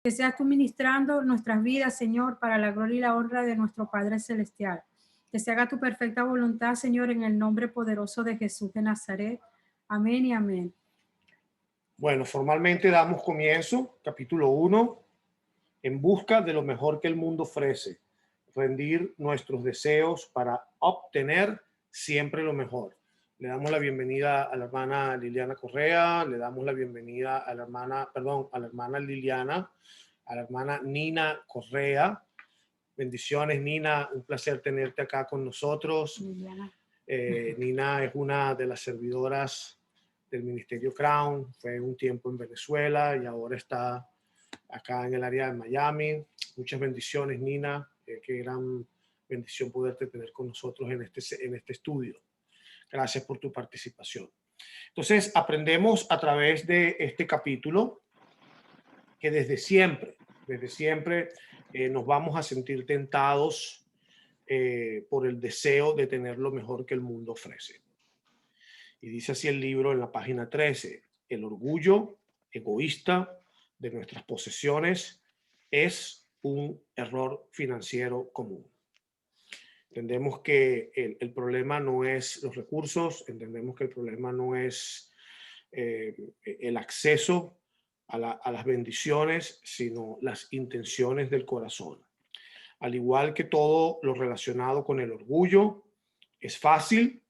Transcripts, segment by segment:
Que seas tú ministrando nuestras vidas, Señor, para la gloria y la honra de nuestro Padre Celestial. Que se haga tu perfecta voluntad, Señor, en el nombre poderoso de Jesús de Nazaret. Amén y amén. Bueno, formalmente damos comienzo, capítulo 1, en busca de lo mejor que el mundo ofrece, rendir nuestros deseos para obtener siempre lo mejor. Le damos la bienvenida a la hermana Liliana Correa, le damos la bienvenida a la hermana Liliana, a la hermana Nina Correa. Bendiciones, Nina, un placer tenerte acá con nosotros. Nina es una de las servidoras del Ministerio Crown, fue un tiempo en Venezuela y ahora está acá en el área de Miami. Muchas bendiciones, Nina. Qué gran bendición poderte tener con nosotros en este estudio. Gracias por tu participación. Entonces, aprendemos a través de este capítulo que desde siempre nos vamos a sentir tentados por el deseo de tener lo mejor que el mundo ofrece. Y dice así el libro en la página 13, el orgullo egoísta de nuestras posesiones es un error financiero común. Entendemos que el problema no es los recursos, entendemos que el problema no es el acceso a las bendiciones, sino las intenciones del corazón. Al igual que todo lo relacionado con el orgullo, es fácil,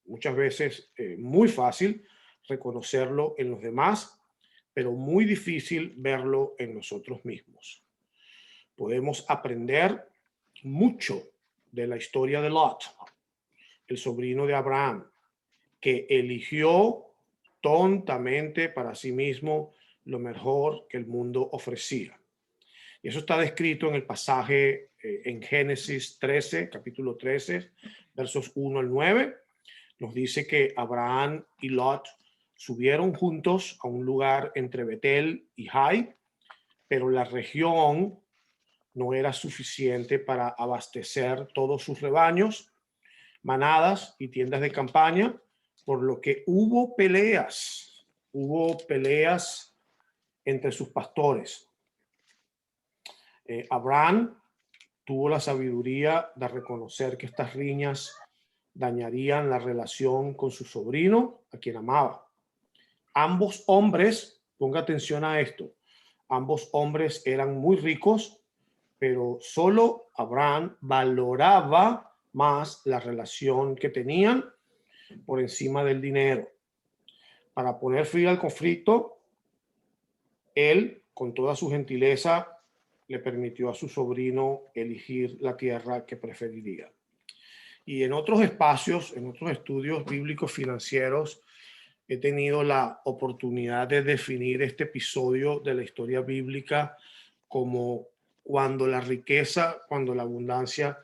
muchas veces muy fácil, reconocerlo en los demás, pero muy difícil verlo en nosotros mismos. Podemos aprender mucho de la historia de Lot, el sobrino de Abraham, que eligió tontamente para sí mismo lo mejor que el mundo ofrecía. Y eso está descrito en el pasaje en Génesis 13, capítulo 13, versos 1 al 9. Nos dice que Abraham y Lot subieron juntos a un lugar entre Betel y Jai, pero la región no era suficiente para abastecer todos sus rebaños, manadas y tiendas de campaña, por lo que hubo peleas entre sus pastores. Abraham tuvo la sabiduría de reconocer que estas riñas dañarían la relación con su sobrino, a quien amaba. Ambos hombres, ponga atención a esto, ambos hombres eran muy ricos, pero solo Abraham valoraba más la relación que tenían por encima del dinero. Para poner fin al conflicto, él, con toda su gentileza, le permitió a su sobrino elegir la tierra que preferiría. Y en otros espacios, en otros estudios bíblicos financieros, he tenido la oportunidad de definir este episodio de la historia bíblica como cuando la riqueza, cuando la abundancia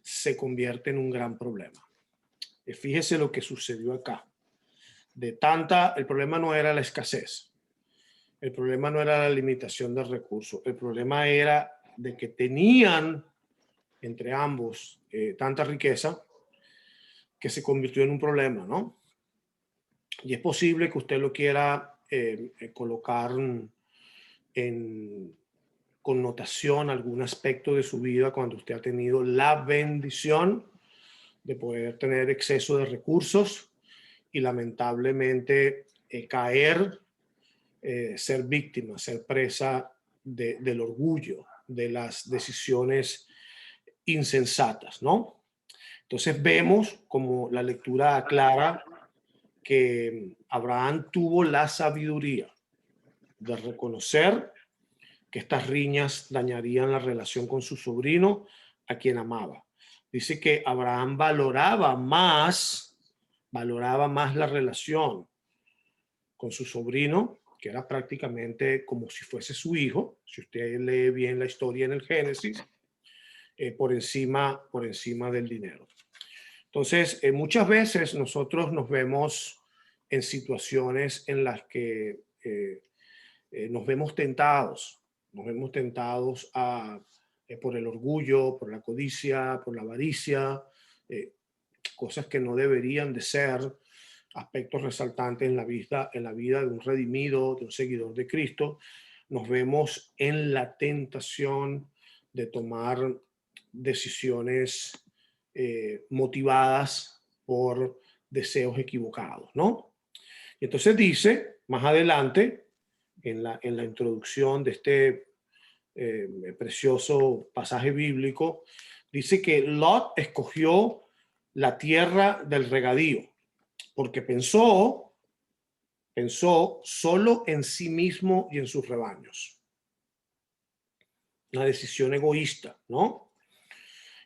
se convierte en un gran problema. Fíjese lo que sucedió acá. El problema no era la escasez, el problema no era la limitación de recursos, el problema era de que tenían entre ambos tanta riqueza que se convirtió en un problema, ¿no? Y es posible que usted lo quiera colocar en connotación algún aspecto de su vida cuando usted ha tenido la bendición de poder tener exceso de recursos y lamentablemente ser víctima, ser presa del orgullo, de las decisiones insensatas, ¿no? Entonces vemos, como la lectura aclara, que Abraham tuvo la sabiduría de reconocer que estas riñas dañarían la relación con su sobrino, a quien amaba. Dice que Abraham valoraba más la relación con su sobrino, que era prácticamente como si fuese su hijo, si usted lee bien la historia en el Génesis, por encima del dinero. Entonces, muchas veces nosotros nos vemos en situaciones en las que nos vemos tentados por el orgullo, por la codicia, por la avaricia, cosas que no deberían de ser aspectos resaltantes en la vida de un redimido, de un seguidor de Cristo, nos vemos en la tentación de tomar decisiones motivadas por deseos equivocados, ¿no? Y entonces dice, más adelante, en la introducción de este precioso pasaje bíblico, dice que Lot escogió la tierra del regadío, porque pensó solo en sí mismo y en sus rebaños. Una decisión egoísta, ¿no?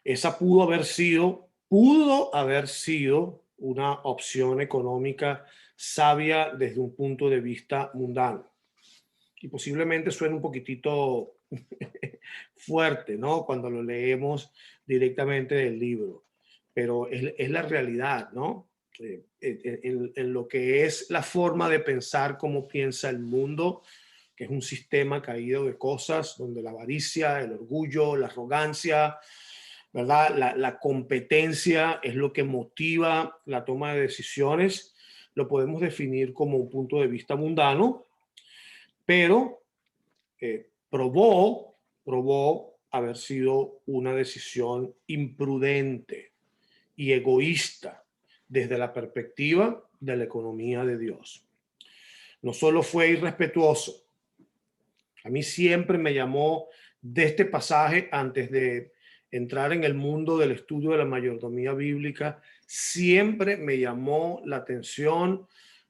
Esa pudo haber sido una opción económica sabia desde un punto de vista mundano. Y posiblemente suene un poquitito fuerte, ¿no? Cuando lo leemos directamente del libro, pero es la realidad, ¿no? En lo que es la forma de pensar, cómo piensa el mundo, que es un sistema caído de cosas donde la avaricia, el orgullo, la arrogancia, ¿verdad? La competencia es lo que motiva la toma de decisiones. Lo podemos definir como un punto de vista mundano, pero probó haber sido una decisión imprudente y egoísta desde la perspectiva de la economía de Dios. No solo fue irrespetuoso, a mí siempre me llamó de este pasaje, antes de entrar en el mundo del estudio de la mayordomía bíblica, siempre me llamó la atención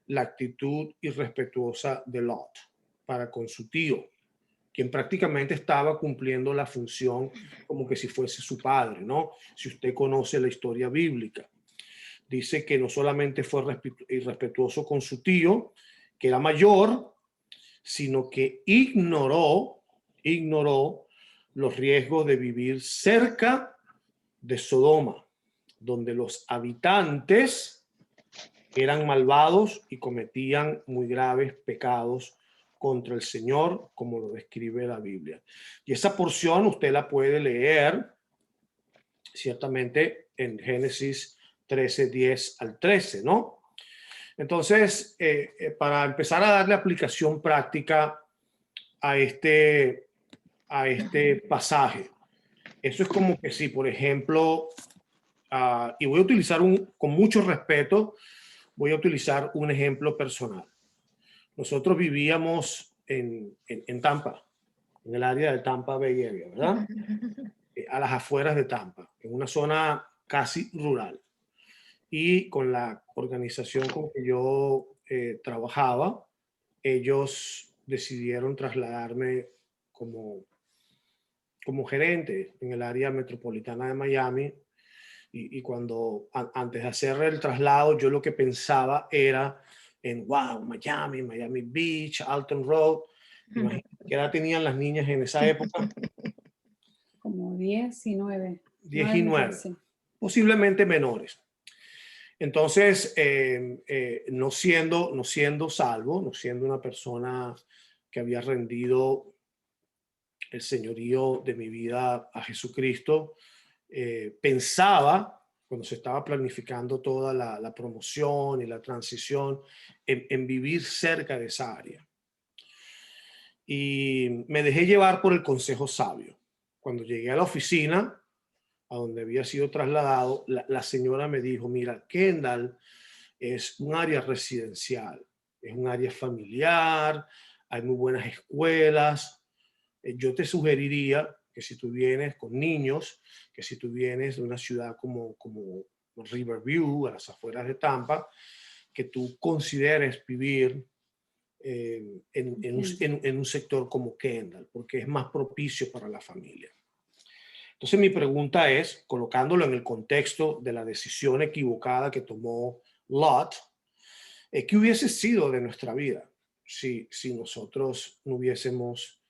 la actitud irrespetuosa de Lot para con su tío, quien prácticamente estaba cumpliendo la función como que si fuese su padre, ¿no? Si usted conoce la historia bíblica. Dice que no solamente fue irrespetuoso con su tío, que era mayor, sino que ignoró los riesgos de vivir cerca de Sodoma, donde los habitantes eran malvados y cometían muy graves pecados contra el Señor, como lo describe la Biblia. Y esa porción usted la puede leer ciertamente en Génesis 13, 10 al 13, ¿no? Entonces, para empezar a darle aplicación práctica a este pasaje, eso es como que si, por ejemplo, y voy a utilizar con mucho respeto, voy a utilizar un ejemplo personal. Nosotros vivíamos en Tampa, en el área de Tampa Bay Area, ¿verdad? A las afueras de Tampa, en una zona casi rural. Y con la organización con que yo trabajaba, ellos decidieron trasladarme como gerente en el área metropolitana de Miami. Y cuando antes de hacer el traslado, yo lo que pensaba era en, wow, Miami Beach, Alton Road. Imagínate qué edad tenían las niñas en esa época. Como 10 y 9. 10 y 9, posiblemente menores. Entonces, no siendo salvo, no siendo una persona que había rendido el señorío de mi vida a Jesucristo, pensaba, cuando se estaba planificando toda la promoción y la transición, en vivir cerca de esa área. Y me dejé llevar por el consejo sabio. Cuando llegué a la oficina, a donde había sido trasladado, la señora me dijo, mira, Kendall es un área residencial, es un área familiar, hay muy buenas escuelas. Yo te sugeriría que si tú vienes con niños, que si tú vienes de una ciudad como Riverview, a las afueras de Tampa, que tú consideres vivir en un sector como Kendall, porque es más propicio para la familia. Entonces mi pregunta es, colocándolo en el contexto de la decisión equivocada que tomó Lot, ¿qué hubiese sido de nuestra vida si nosotros no hubiésemos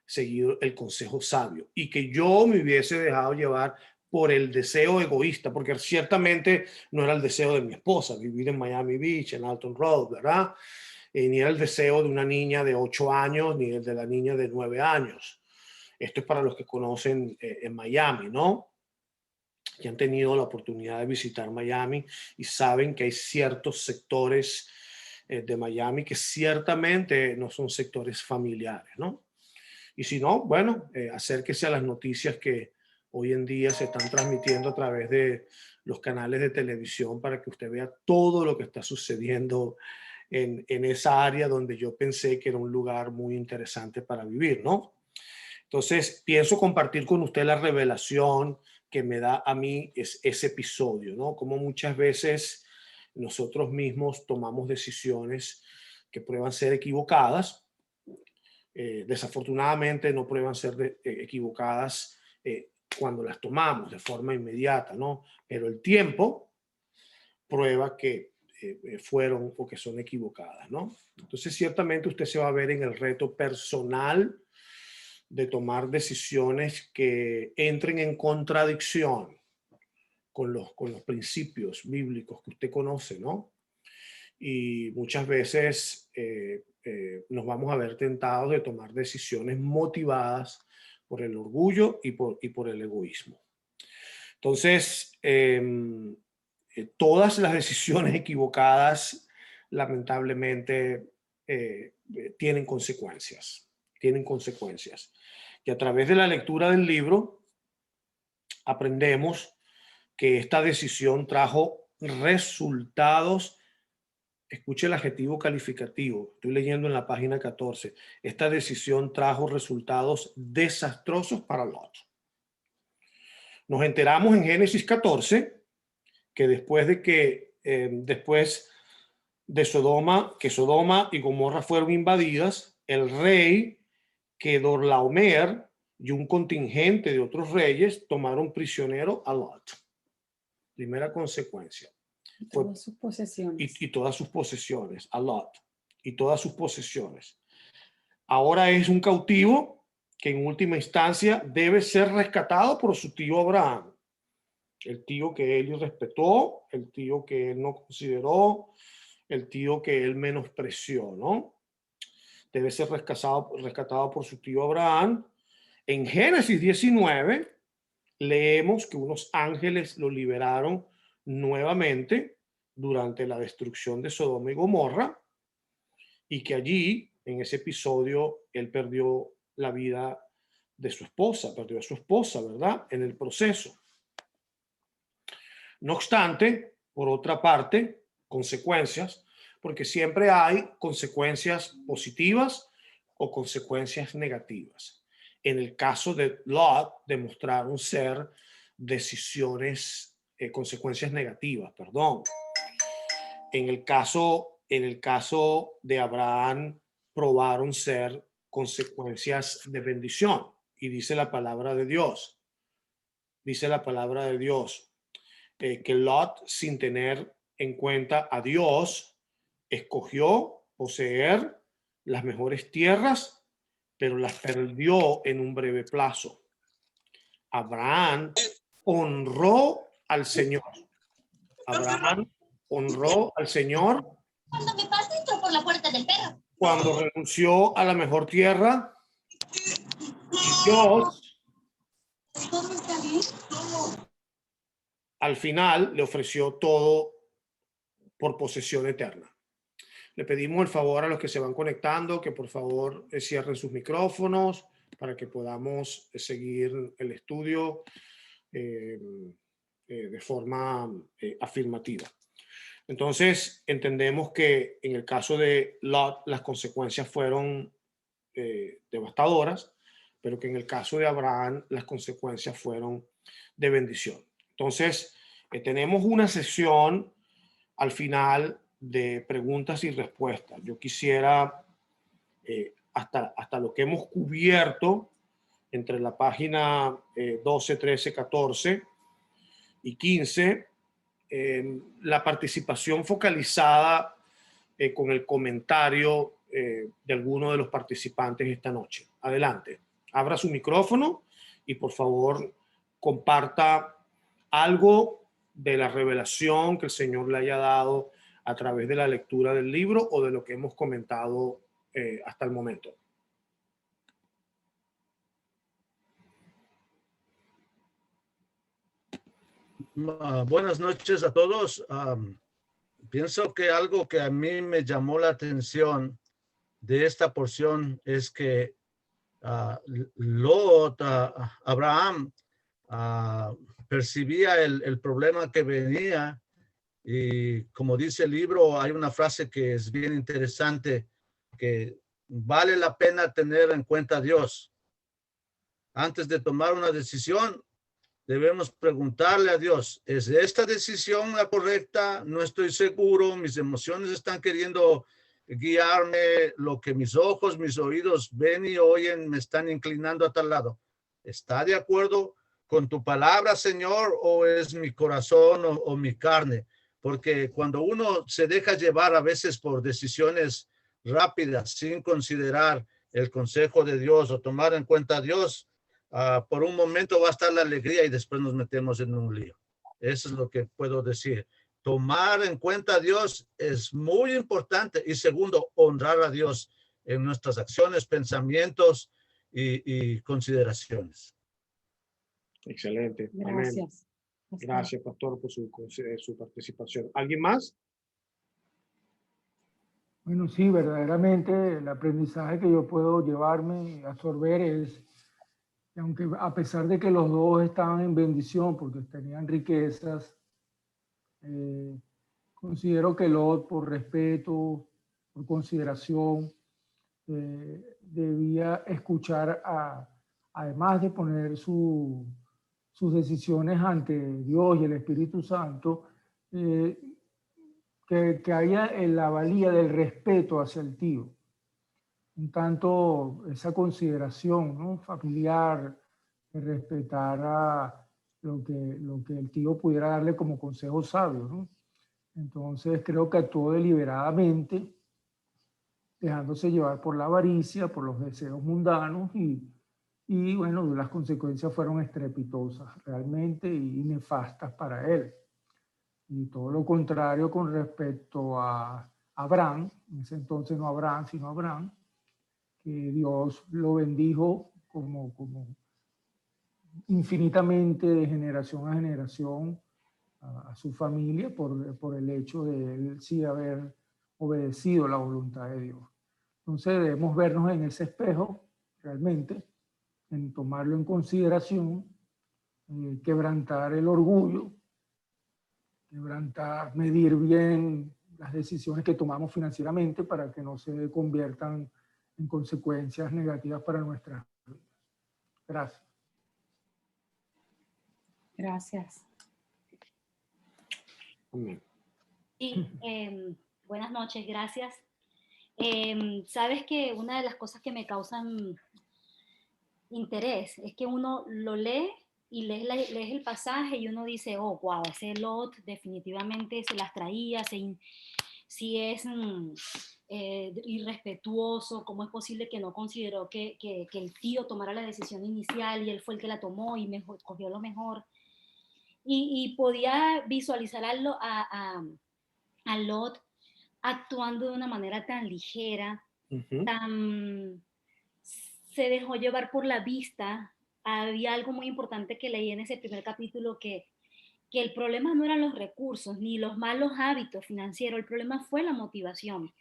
seguido el consejo sabio y que yo me hubiese dejado llevar por el deseo egoísta? Porque ciertamente no era el deseo de mi esposa vivir en Miami Beach, en Alton Road, ¿verdad? Ni era el deseo de una niña de 8 años, ni el de la niña de 9 años. Esto es para los que conocen en Miami, ¿no? Que han tenido la oportunidad de visitar Miami y saben que hay ciertos sectores de Miami que ciertamente no son sectores familiares, ¿no? Y si no, bueno, acérquese a las noticias que hoy en día se están transmitiendo a través de los canales de televisión para que usted vea todo lo que está sucediendo en esa área donde yo pensé que era un lugar muy interesante para vivir, ¿no? Entonces, pienso compartir con usted la revelación que me da a mí ese episodio, ¿no? Como muchas veces nosotros mismos tomamos decisiones que prueban ser equivocadas. Desafortunadamente no prueban ser equivocadas cuando las tomamos de forma inmediata, ¿no? Pero el tiempo prueba que fueron o que son equivocadas, ¿no? Entonces, ciertamente usted se va a ver en el reto personal de tomar decisiones que entren en contradicción con los principios bíblicos que usted conoce, ¿no? Y muchas veces nos vamos a ver tentados de tomar decisiones motivadas por el orgullo y por el egoísmo. Entonces, todas las decisiones equivocadas, lamentablemente, tienen consecuencias. Tienen consecuencias. Y a través de la lectura del libro, aprendemos que esta decisión trajo resultados. Escuche el adjetivo calificativo. Estoy leyendo en la página 14. Esta decisión trajo resultados desastrosos para Lot. Nos enteramos en Génesis 14 que después de Sodoma y Gomorra fueron invadidas, el rey Kedorlaomer y un contingente de otros reyes tomaron prisionero a Lot. Primera consecuencia. Todas sus posesiones. Y todas sus posesiones, a Lot, y todas sus posesiones. Ahora es un cautivo que en última instancia debe ser rescatado por su tío Abraham, el tío que él respetó, el tío que él no consideró, el tío que él menospreció, ¿no? Debe ser rescatado por su tío Abraham. En Génesis 19 leemos que unos ángeles lo liberaron nuevamente durante la destrucción de Sodoma y Gomorra, y que allí, en ese episodio, él perdió la vida de su esposa, perdió a su esposa, ¿verdad? En el proceso. No obstante, por otra parte, consecuencias, porque siempre hay consecuencias positivas o consecuencias negativas. En el caso de Lot, demostraron ser consecuencias negativas, perdón. En el caso de Abraham, probaron ser consecuencias de bendición. Y dice la palabra de Dios, que Lot, sin tener en cuenta a Dios, escogió poseer las mejores tierras, pero las perdió en un breve plazo. Abraham honró al Señor. Abraham honró al Señor cuando me pase esto por la puerta del perro. Cuando renunció a la mejor tierra, y Dios al final le ofreció todo por posesión eterna. Le pedimos el favor a los que se van conectando que por favor cierren sus micrófonos para que podamos seguir el estudio de forma afirmativa. Entonces, entendemos que en el caso de Lot las consecuencias fueron devastadoras, pero que en el caso de Abraham las consecuencias fueron de bendición. Entonces, tenemos una sesión al final de preguntas y respuestas. Yo quisiera, hasta lo que hemos cubierto entre la página 12, 13, 14 y 15, la participación focalizada con el comentario de alguno de los participantes esta noche. Adelante, abra su micrófono y por favor comparta algo de la revelación que el Señor le haya dado a través de la lectura del libro o de lo que hemos comentado hasta el momento. Buenas noches a todos. Pienso que algo que a mí me llamó la atención de esta porción es que Lot, Abraham, percibía el problema que venía. Y como dice el libro, hay una frase que es bien interesante, que vale la pena tener en cuenta a Dios. Antes de tomar una decisión, debemos preguntarle a Dios, ¿es esta decisión la correcta? No estoy seguro, mis emociones están queriendo guiarme, lo que mis ojos, mis oídos ven y oyen me están inclinando a tal lado. ¿Está de acuerdo con tu palabra, Señor, o es mi corazón o mi carne? Porque cuando uno se deja llevar a veces por decisiones rápidas, sin considerar el consejo de Dios o tomar en cuenta a Dios, por un momento va a estar la alegría y después nos metemos en un lío. Eso es lo que puedo decir. Tomar en cuenta a Dios es muy importante. Y segundo, honrar a Dios en nuestras acciones, pensamientos y consideraciones. Excelente. Gracias. Amén. Gracias, pastor, por su participación. ¿Alguien más? Bueno, sí, verdaderamente el aprendizaje que yo puedo llevarme y absorber es que aunque a pesar de que los dos estaban en bendición porque tenían riquezas, considero que Lot, por respeto, por consideración, debía escuchar, además de poner sus decisiones ante Dios y el Espíritu Santo, que haya la valía del respeto hacia el tío. Un tanto esa consideración, ¿no?, familiar, de respetar a lo que el tío pudiera darle como consejo sabio, ¿no? Entonces creo que actuó deliberadamente, dejándose llevar por la avaricia, por los deseos mundanos y bueno, las consecuencias fueron estrepitosas realmente y nefastas para él. Y todo lo contrario con respecto a Abraham, en ese entonces no Abraham, sino Abraham, que Dios lo bendijo como infinitamente de generación a generación a su familia por el hecho de él sí haber obedecido la voluntad de Dios. Entonces debemos vernos en ese espejo realmente, en tomarlo en consideración, quebrantar el orgullo, medir bien las decisiones que tomamos financieramente para que no se conviertan en consecuencias negativas para nuestras vidas. Gracias. Gracias. Sí, buenas noches, gracias. Sabes que una de las cosas que me causan interés es que uno lo lee y lees el pasaje y uno dice, oh, wow, ese Lot definitivamente se las traía, si es irrespetuoso, ¿cómo es posible que no consideró que el tío tomara la decisión inicial y él fue el que la tomó y cogió lo mejor? Y podía visualizar a Lot actuando de una manera tan ligera, se dejó llevar por la vista. Había algo muy importante que leí en ese primer capítulo, que el problema no eran los recursos ni los malos hábitos financieros, el problema fue la motivación.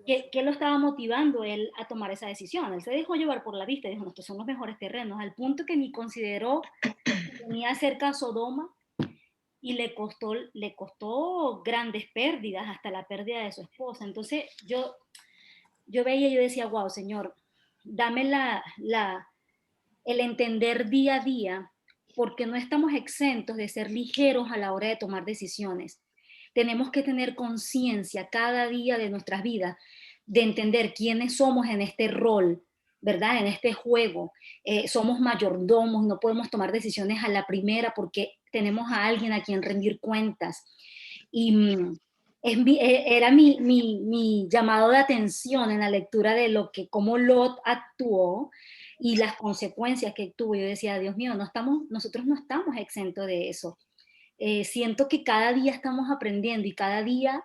¿Qué lo estaba motivando él a tomar esa decisión? Él se dejó llevar por la vista y dijo, no, estos son los mejores terrenos, al punto que ni consideró que tenía cerca a Sodoma y le costó grandes pérdidas, hasta la pérdida de su esposa. Entonces yo veía y yo decía, wow, Señor, dame el entender día a día, porque no estamos exentos de ser ligeros a la hora de tomar decisiones. Tenemos que tener conciencia cada día de nuestras vidas, de entender quiénes somos en este rol, ¿verdad? En este juego. Somos mayordomos, no podemos tomar decisiones a la primera porque tenemos a alguien a quien rendir cuentas. Y era mi llamado de atención en la lectura de cómo Lot actuó y las consecuencias que tuvo. Yo decía, Dios mío, nosotros no estamos exentos de eso. Siento que cada día estamos aprendiendo y cada día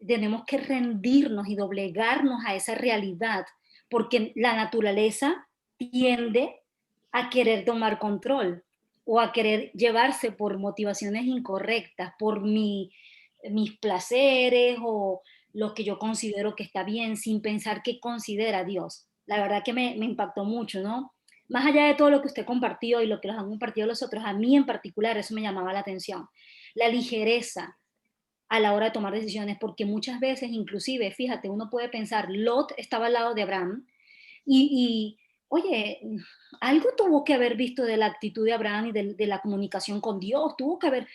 tenemos que rendirnos y doblegarnos a esa realidad, porque la naturaleza tiende a querer tomar control o a querer llevarse por motivaciones incorrectas, por mis placeres o lo que yo considero que está bien, sin pensar qué considera Dios. la verdad que me impactó mucho, ¿no? Más allá de todo lo que usted compartió y lo que los han compartido los otros, a mí en particular eso me llamaba la atención. La ligereza a la hora de tomar decisiones, porque muchas veces, inclusive, fíjate, uno puede pensar, Lot estaba al lado de Abraham y oye, algo tuvo que haber visto de la actitud de Abraham y de la comunicación con Dios, tuvo que haber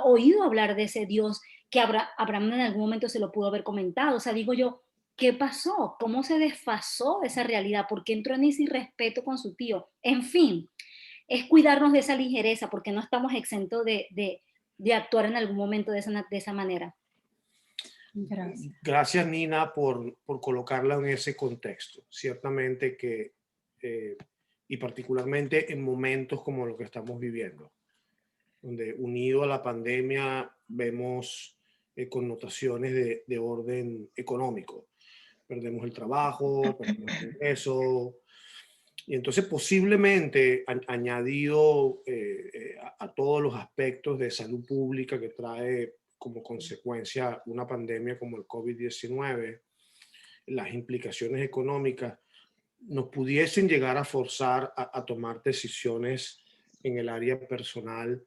oído hablar de ese Dios que Abraham en algún momento se lo pudo haber comentado. O sea, digo yo, ¿qué pasó? ¿Cómo se desfasó esa realidad? ¿Por qué entró en ese irrespeto con su tío? En fin, es cuidarnos de esa ligereza porque no estamos exentos de actuar en algún momento de esa manera. Gracias. Gracias, Nina, por colocarla en ese contexto. Ciertamente que, y particularmente en momentos como lo que estamos viviendo, donde unido a la pandemia vemos connotaciones de orden económico. Perdemos el trabajo, perdemos el ingreso, y entonces posiblemente añadido a todos los aspectos de salud pública que trae como consecuencia una pandemia como el COVID-19, las implicaciones económicas nos pudiesen llegar a forzar a tomar decisiones en el área personal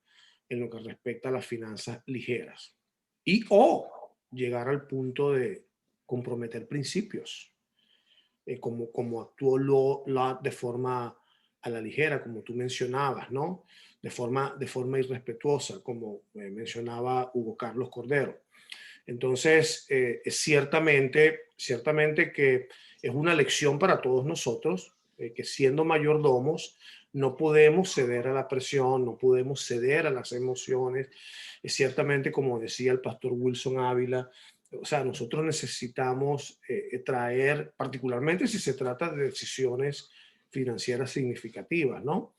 en lo que respecta a las finanzas ligeras y o llegar al punto de comprometer principios, como actuó Lot de forma a la ligera, como tú mencionabas, ¿no? De forma irrespetuosa, como mencionaba Hugo Carlos Cordero. Entonces, ciertamente que es una lección para todos nosotros, que siendo mayordomos no podemos ceder a la presión, no podemos ceder a las emociones. Ciertamente, como decía el pastor Wilson Ávila, o sea, nosotros necesitamos traer, particularmente si se trata de decisiones financieras significativas, ¿no?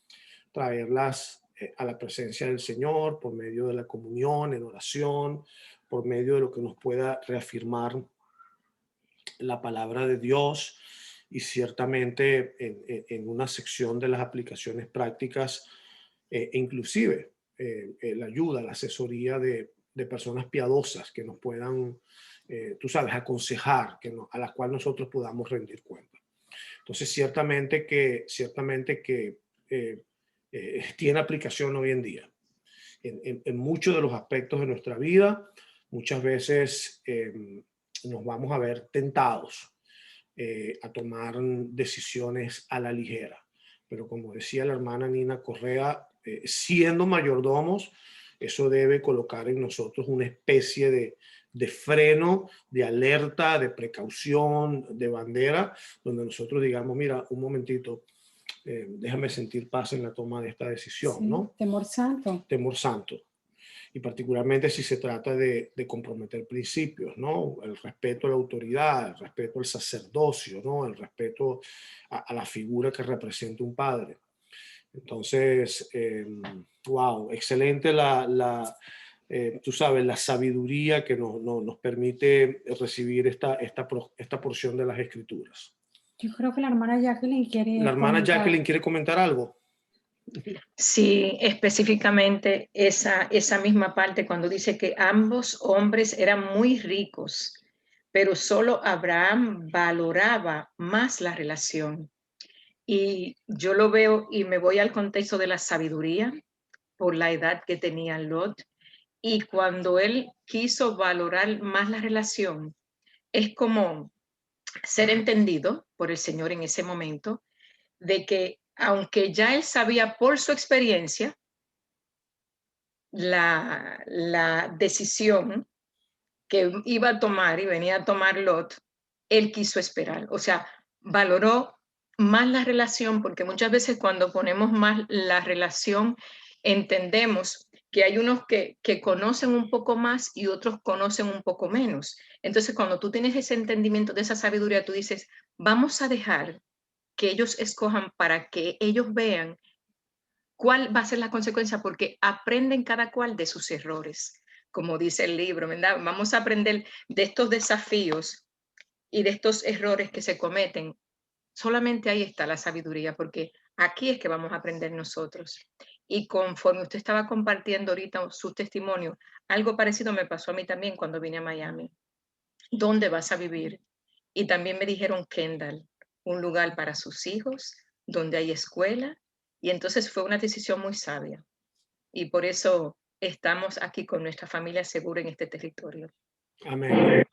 Traerlas a la presencia del Señor por medio de la comunión, en oración, por medio de lo que nos pueda reafirmar la palabra de Dios y ciertamente en una sección de las aplicaciones prácticas, inclusive la ayuda, la asesoría de personas piadosas que nos puedan, tú sabes, aconsejar, a las cuales nosotros podamos rendir cuenta. Entonces, ciertamente que tiene aplicación hoy en día. En muchos de los aspectos de nuestra vida, muchas veces nos vamos a ver tentados a tomar decisiones a la ligera. Pero como decía la hermana Nina Correa, siendo mayordomos, eso debe colocar en nosotros una especie de freno, de alerta, de precaución, de bandera, donde nosotros digamos, mira, un momentito, déjame sentir paz en la toma de esta decisión, Sí, ¿no? temor santo. Temor santo. Y particularmente si se trata de comprometer principios, ¿no? El respeto a la autoridad, el respeto al sacerdocio, ¿no? El respeto a la figura que representa un padre. Entonces, wow, excelente tú sabes, la sabiduría que nos permite recibir esta porción de las escrituras. Yo creo que la hermana Jacqueline quiere La hermana comentar. Jacqueline quiere comentar algo. Sí, específicamente esa misma parte cuando dice que ambos hombres eran muy ricos, pero solo Abraham valoraba más la relación. Y yo lo veo y me voy al contexto de la sabiduría por la edad que tenía Lot. Y cuando él quiso valorar más la relación, es como ser entendido por el Señor en ese momento de que aunque ya él sabía por su experiencia la decisión que iba a tomar y venía a tomar Lot, él quiso esperar. O sea, valoró más la relación, porque muchas veces cuando ponemos más la relación, entendemos que hay unos que conocen un poco más y otros conocen un poco menos. Entonces, cuando tú tienes ese entendimiento de esa sabiduría, tú dices, vamos a dejar que ellos escojan para que ellos vean cuál va a ser la consecuencia, porque aprenden cada cual de sus errores, como dice el libro, ¿verdad? Vamos a aprender de estos desafíos y de estos errores que se cometen. Solamente ahí está la sabiduría, porque aquí es que vamos a aprender nosotros. Y conforme usted estaba compartiendo ahorita su testimonio, algo parecido me pasó a mí también cuando vine a Miami. ¿Dónde vas a vivir? Y también me dijeron Kendall, un lugar para sus hijos, donde hay escuela, y entonces fue una decisión muy sabia. Y por eso estamos aquí con nuestra familia segura en este territorio. Amén.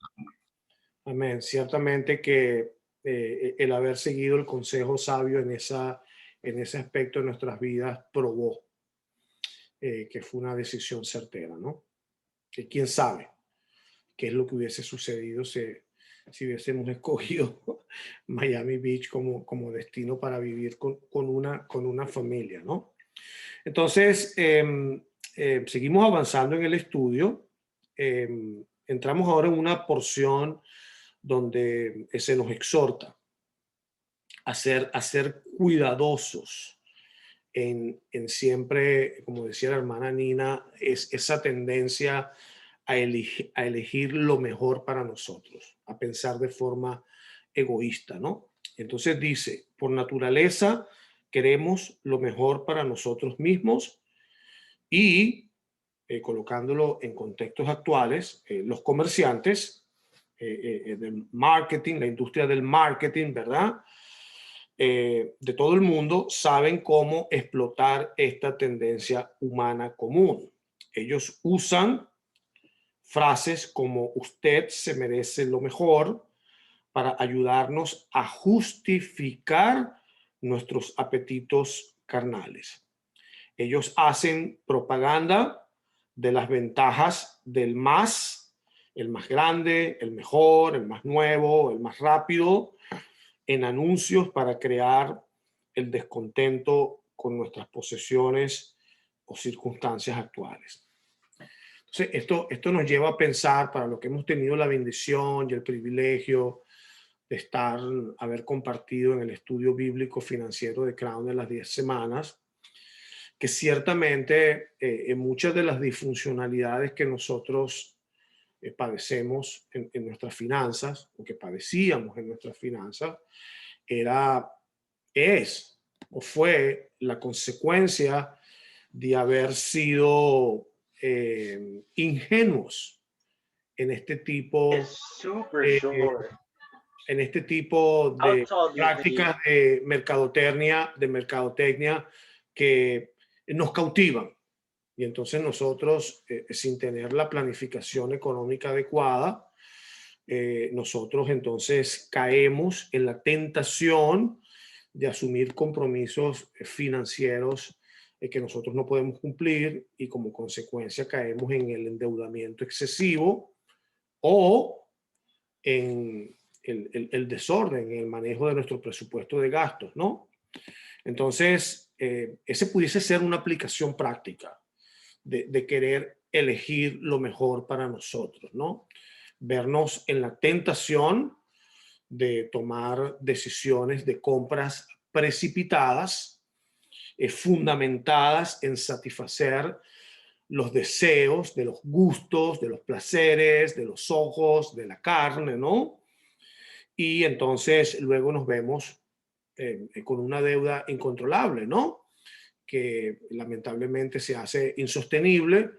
Amén. Ciertamente que el haber seguido el consejo sabio en ese aspecto de nuestras vidas probó que fue una decisión certera, ¿no? Que quién sabe qué es lo que hubiese sucedido si hubiésemos escogido Miami Beach como destino para vivir con una familia, ¿no? Entonces, seguimos avanzando en el estudio. Entramos ahora en una porción donde se nos exhorta a ser cuidadosos en siempre, como decía la hermana Nina, es esa tendencia a elegir lo mejor para nosotros, a pensar de forma egoísta, ¿no? Entonces dice, por naturaleza queremos lo mejor para nosotros mismos y, colocándolo en contextos actuales, los comerciantes del marketing, la industria del marketing, ¿verdad? De todo el mundo saben cómo explotar esta tendencia humana común. Ellos usan frases como usted se merece lo mejor para ayudarnos a justificar nuestros apetitos carnales. Ellos hacen propaganda de las ventajas del más, el más grande, el mejor, el más nuevo, el más rápido, en anuncios para crear el descontento con nuestras posesiones o circunstancias actuales. Entonces, esto nos lleva a pensar, para lo que hemos tenido la bendición y el privilegio de haber compartido en el estudio bíblico financiero de Crown de las 10 semanas, que ciertamente en muchas de las disfuncionalidades que nosotros padecemos en nuestras finanzas, o que padecíamos en nuestras finanzas, es o fue la consecuencia de haber sido ingenuos en este tipo de prácticas de mercadotecnia que nos cautivan. Y entonces nosotros, sin tener la planificación económica adecuada, nosotros entonces caemos en la tentación de asumir compromisos financieros que nosotros no podemos cumplir, y como consecuencia caemos en el endeudamiento excesivo o en el desorden en el manejo de nuestro presupuesto de gastos, ¿no? Entonces, ese pudiese ser una aplicación práctica de querer elegir lo mejor para nosotros, ¿no? Vernos en la tentación de tomar decisiones de compras precipitadas, fundamentadas en satisfacer los deseos, de los gustos, de los placeres, de los ojos, de la carne, ¿no? Y entonces luego nos vemos con una deuda incontrolable, ¿no? Que lamentablemente se hace insostenible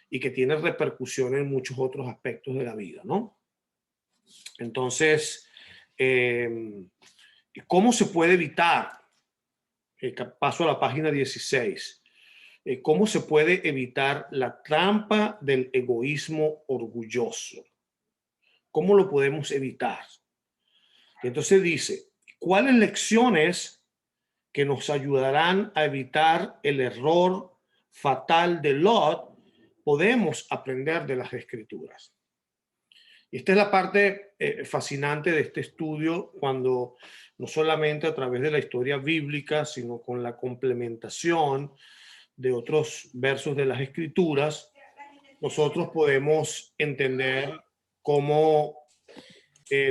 y que tiene repercusiones en muchos otros aspectos de la vida, ¿no? Entonces, ¿cómo se puede evitar? Paso a la página 16. ¿Cómo se puede evitar la trampa del egoísmo orgulloso? ¿Cómo lo podemos evitar? Y entonces dice, ¿cuáles lecciones que nos ayudarán a evitar el error fatal de Lot podemos aprender de las Escrituras? Y esta es la parte fascinante de este estudio, cuando no solamente a través de la historia bíblica, sino con la complementación de otros versos de las Escrituras, nosotros podemos entender cómo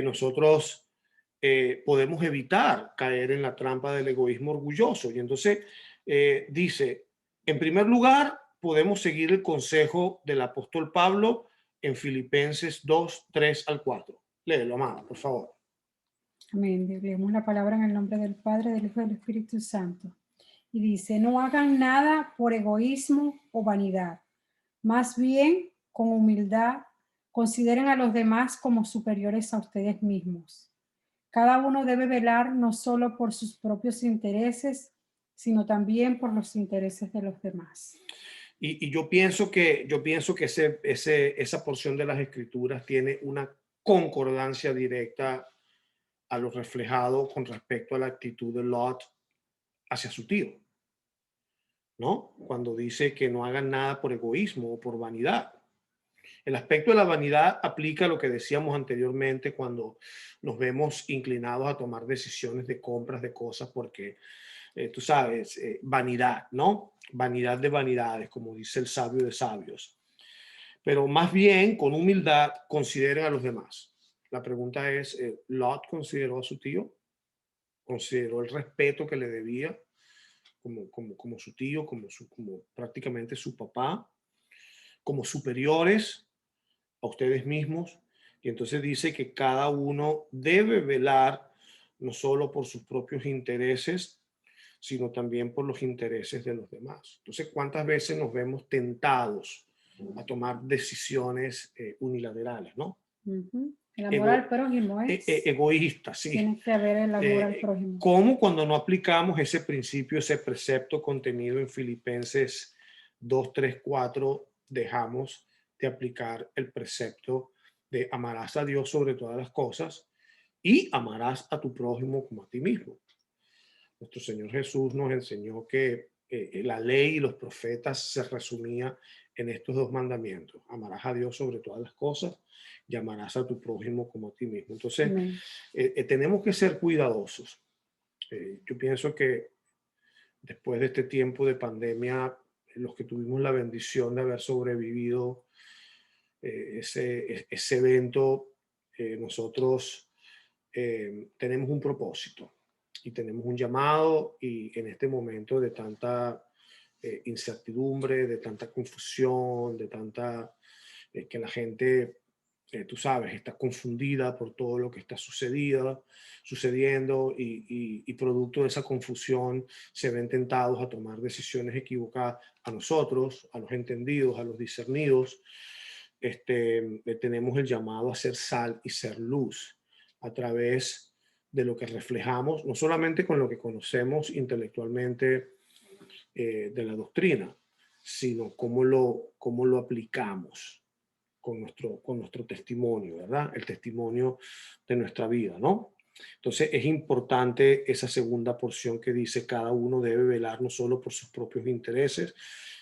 nosotros podemos evitar caer en la trampa del egoísmo orgulloso. Y entonces dice, en primer lugar, podemos seguir el consejo del apóstol Pablo en Filipenses 2, 3 al 4. Léelo, amado, por favor. Amén. Leemos la palabra en el nombre del Padre, del Hijo y del Espíritu Santo. Y dice, no hagan nada por egoísmo o vanidad. Más bien, con humildad, consideren a los demás como superiores a ustedes mismos. Cada uno debe velar no solo por sus propios intereses, sino también por los intereses de los demás. Y yo pienso que esa porción de las Escrituras tiene una concordancia directa a lo reflejado con respecto a la actitud de Lot hacia su tío, ¿no? Cuando dice que no hagan nada por egoísmo o por vanidad. El aspecto de la vanidad aplica a lo que decíamos anteriormente cuando nos vemos inclinados a tomar decisiones de compras de cosas porque, tú sabes, vanidad, ¿no? Vanidad de vanidades, como dice el sabio de sabios. Pero más bien, con humildad, consideren a los demás. La pregunta es, ¿Lot consideró a su tío? ¿Consideró el respeto que le debía como su tío, como prácticamente su papá, como superiores a ustedes mismos? Y entonces dice que cada uno debe velar no solo por sus propios intereses, sino también por los intereses de los demás. Entonces, ¿cuántas veces nos vemos tentados a tomar decisiones unilaterales, ¿no? El amor al prójimo es. Egoístas, sí. Tiene que haber el amor al prójimo. ¿Cómo cuando no aplicamos ese principio, ese precepto contenido en Filipenses 2, 3, 4, dejamos de aplicar el precepto de amarás a Dios sobre todas las cosas y amarás a tu prójimo como a ti mismo? Nuestro Señor Jesús nos enseñó que la ley y los profetas se resumía en estos dos mandamientos: amarás a Dios sobre todas las cosas y amarás a tu prójimo como a ti mismo. Entonces, tenemos que ser cuidadosos. Yo pienso que después de este tiempo de pandemia, los que tuvimos la bendición de haber sobrevivido ese evento, nosotros tenemos un propósito y tenemos un llamado, y en este momento de tanta incertidumbre, de tanta confusión, de tanta que la gente, tú sabes, está confundida por todo lo que está sucediendo y producto de esa confusión se ven tentados a tomar decisiones equivocadas. A nosotros, a los entendidos, a los discernidos, tenemos el llamado a ser sal y ser luz a través de lo que reflejamos, no solamente con lo que conocemos intelectualmente de la doctrina, sino cómo lo aplicamos con nuestro testimonio, ¿verdad? El testimonio de nuestra vida, ¿no? Entonces es importante esa segunda porción que dice cada uno debe velar no solo por sus propios intereses,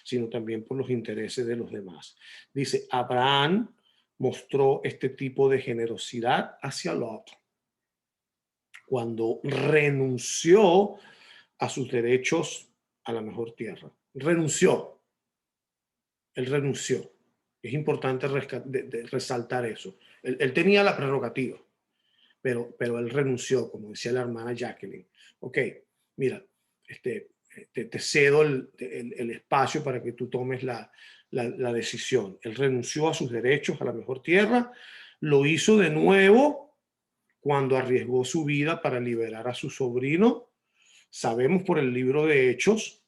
sino también por los intereses de los demás. Dice, Abraham mostró este tipo de generosidad hacia Lot cuando renunció a sus derechos a la mejor tierra. Renunció. Él renunció. Es importante resaltar eso. Él tenía la prerrogativa, pero él renunció, como decía la hermana Jacqueline. Ok, mira, te cedo el espacio para que tú tomes la decisión. Él renunció a sus derechos a la mejor tierra, lo hizo de nuevo cuando arriesgó su vida para liberar a su sobrino. Sabemos por el libro de Hechos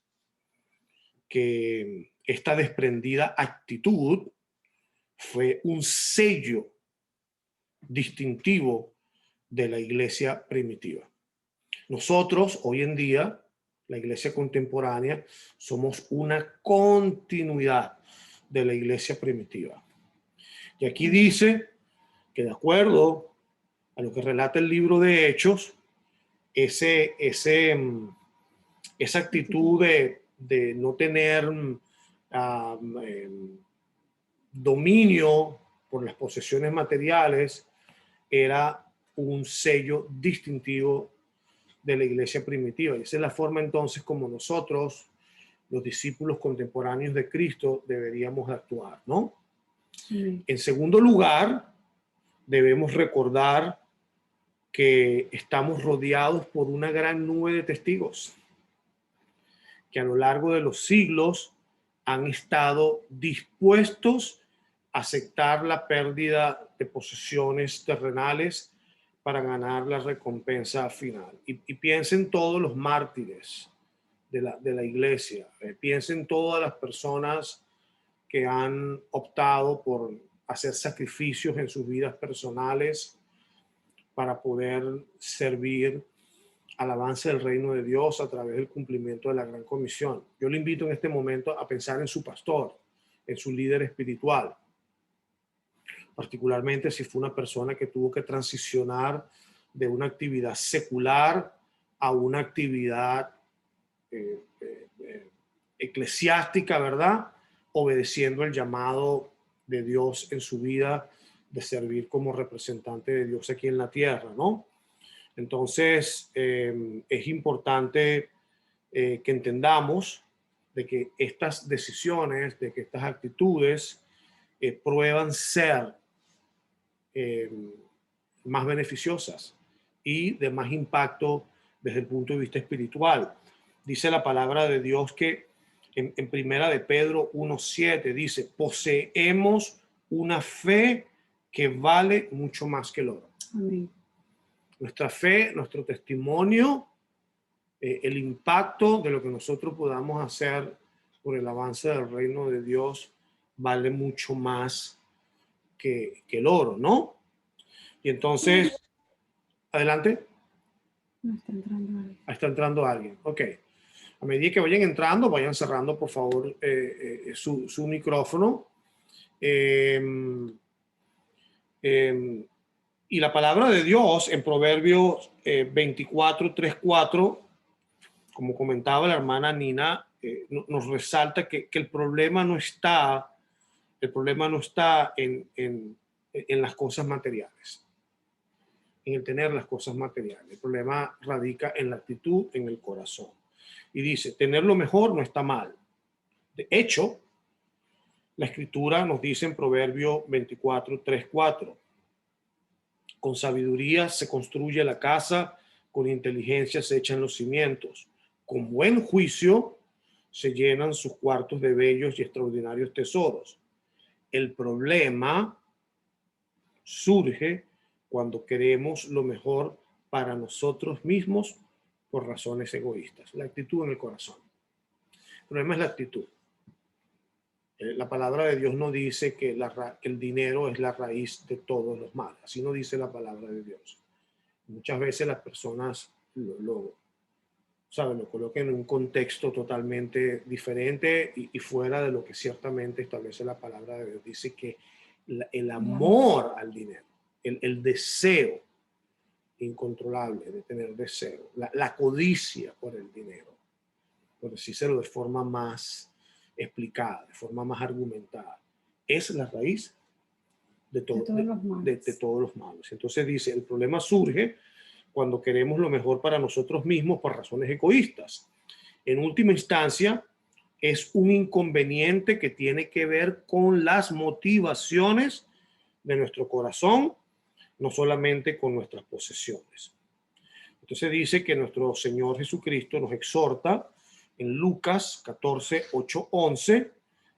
que esta desprendida actitud fue un sello distintivo de la iglesia primitiva. Nosotros, hoy en día, la iglesia contemporánea, somos una continuidad de la iglesia primitiva. Y aquí dice que, de acuerdo a lo que relata el libro de Hechos, esa actitud de no tener dominio por las posesiones materiales era un sello distintivo de la iglesia primitiva. Y esa es la forma entonces como nosotros, los discípulos contemporáneos de Cristo, deberíamos actuar, ¿no? En segundo lugar, debemos recordar que estamos rodeados por una gran nube de testigos que a lo largo de los siglos han estado dispuestos a aceptar la pérdida de posesiones terrenales para ganar la recompensa final. Y piensen todos los mártires de la iglesia, piensen todas las personas que han optado por hacer sacrificios en sus vidas personales para poder servir al avance del reino de Dios a través del cumplimiento de la gran comisión. Yo le invito en este momento a pensar en su pastor, en su líder espiritual, particularmente si fue una persona que tuvo que transicionar de una actividad secular a una actividad eclesiástica, ¿verdad? Obedeciendo el llamado de Dios en su vida de servir como representante de Dios aquí en la tierra, ¿no? Entonces, es importante que entendamos de que estas decisiones, de que estas actitudes prueban ser más beneficiosas y de más impacto desde el punto de vista espiritual. Dice la palabra de Dios que en primera de Pedro 1:7 dice, poseemos una fe que vale mucho más que el oro. Amén. Nuestra fe, nuestro testimonio, el impacto de lo que nosotros podamos hacer por el avance del reino de Dios vale mucho más que el oro, ¿no? Y entonces, adelante. No está entrando ahí. Ahí está entrando alguien. Ok. A medida que vayan entrando, vayan cerrando, por favor, su micrófono. Y la palabra de Dios en Proverbios 24:3-4, como comentaba la hermana Nina, nos resalta que el problema no está en las cosas materiales, en el tener las cosas materiales. El problema radica en la actitud, en el corazón. Y dice, tener lo mejor no está mal. De hecho, la escritura nos dice en Proverbio 24:3-4, con sabiduría se construye la casa, con inteligencia se echan los cimientos, con buen juicio se llenan sus cuartos de bellos y extraordinarios tesoros. El problema surge cuando queremos lo mejor para nosotros mismos por razones egoístas. La actitud en el corazón. El problema es la actitud. La palabra de Dios no dice que el dinero es la raíz de todos los males. Así no dice la palabra de Dios. Muchas veces las personas lo colocan en un contexto totalmente diferente y fuera de lo que ciertamente establece la palabra de Dios. Dice que el amor al dinero, el deseo incontrolable de tener deseo, la codicia por el dinero, por decírselo de forma más explicada, de forma más argumentada, es la raíz de todos los males. Entonces dice, el problema surge cuando queremos lo mejor para nosotros mismos por razones egoístas. En última instancia, es un inconveniente que tiene que ver con las motivaciones de nuestro corazón, no solamente con nuestras posesiones. Entonces dice que nuestro Señor Jesucristo nos exhorta en Lucas 14:8-11.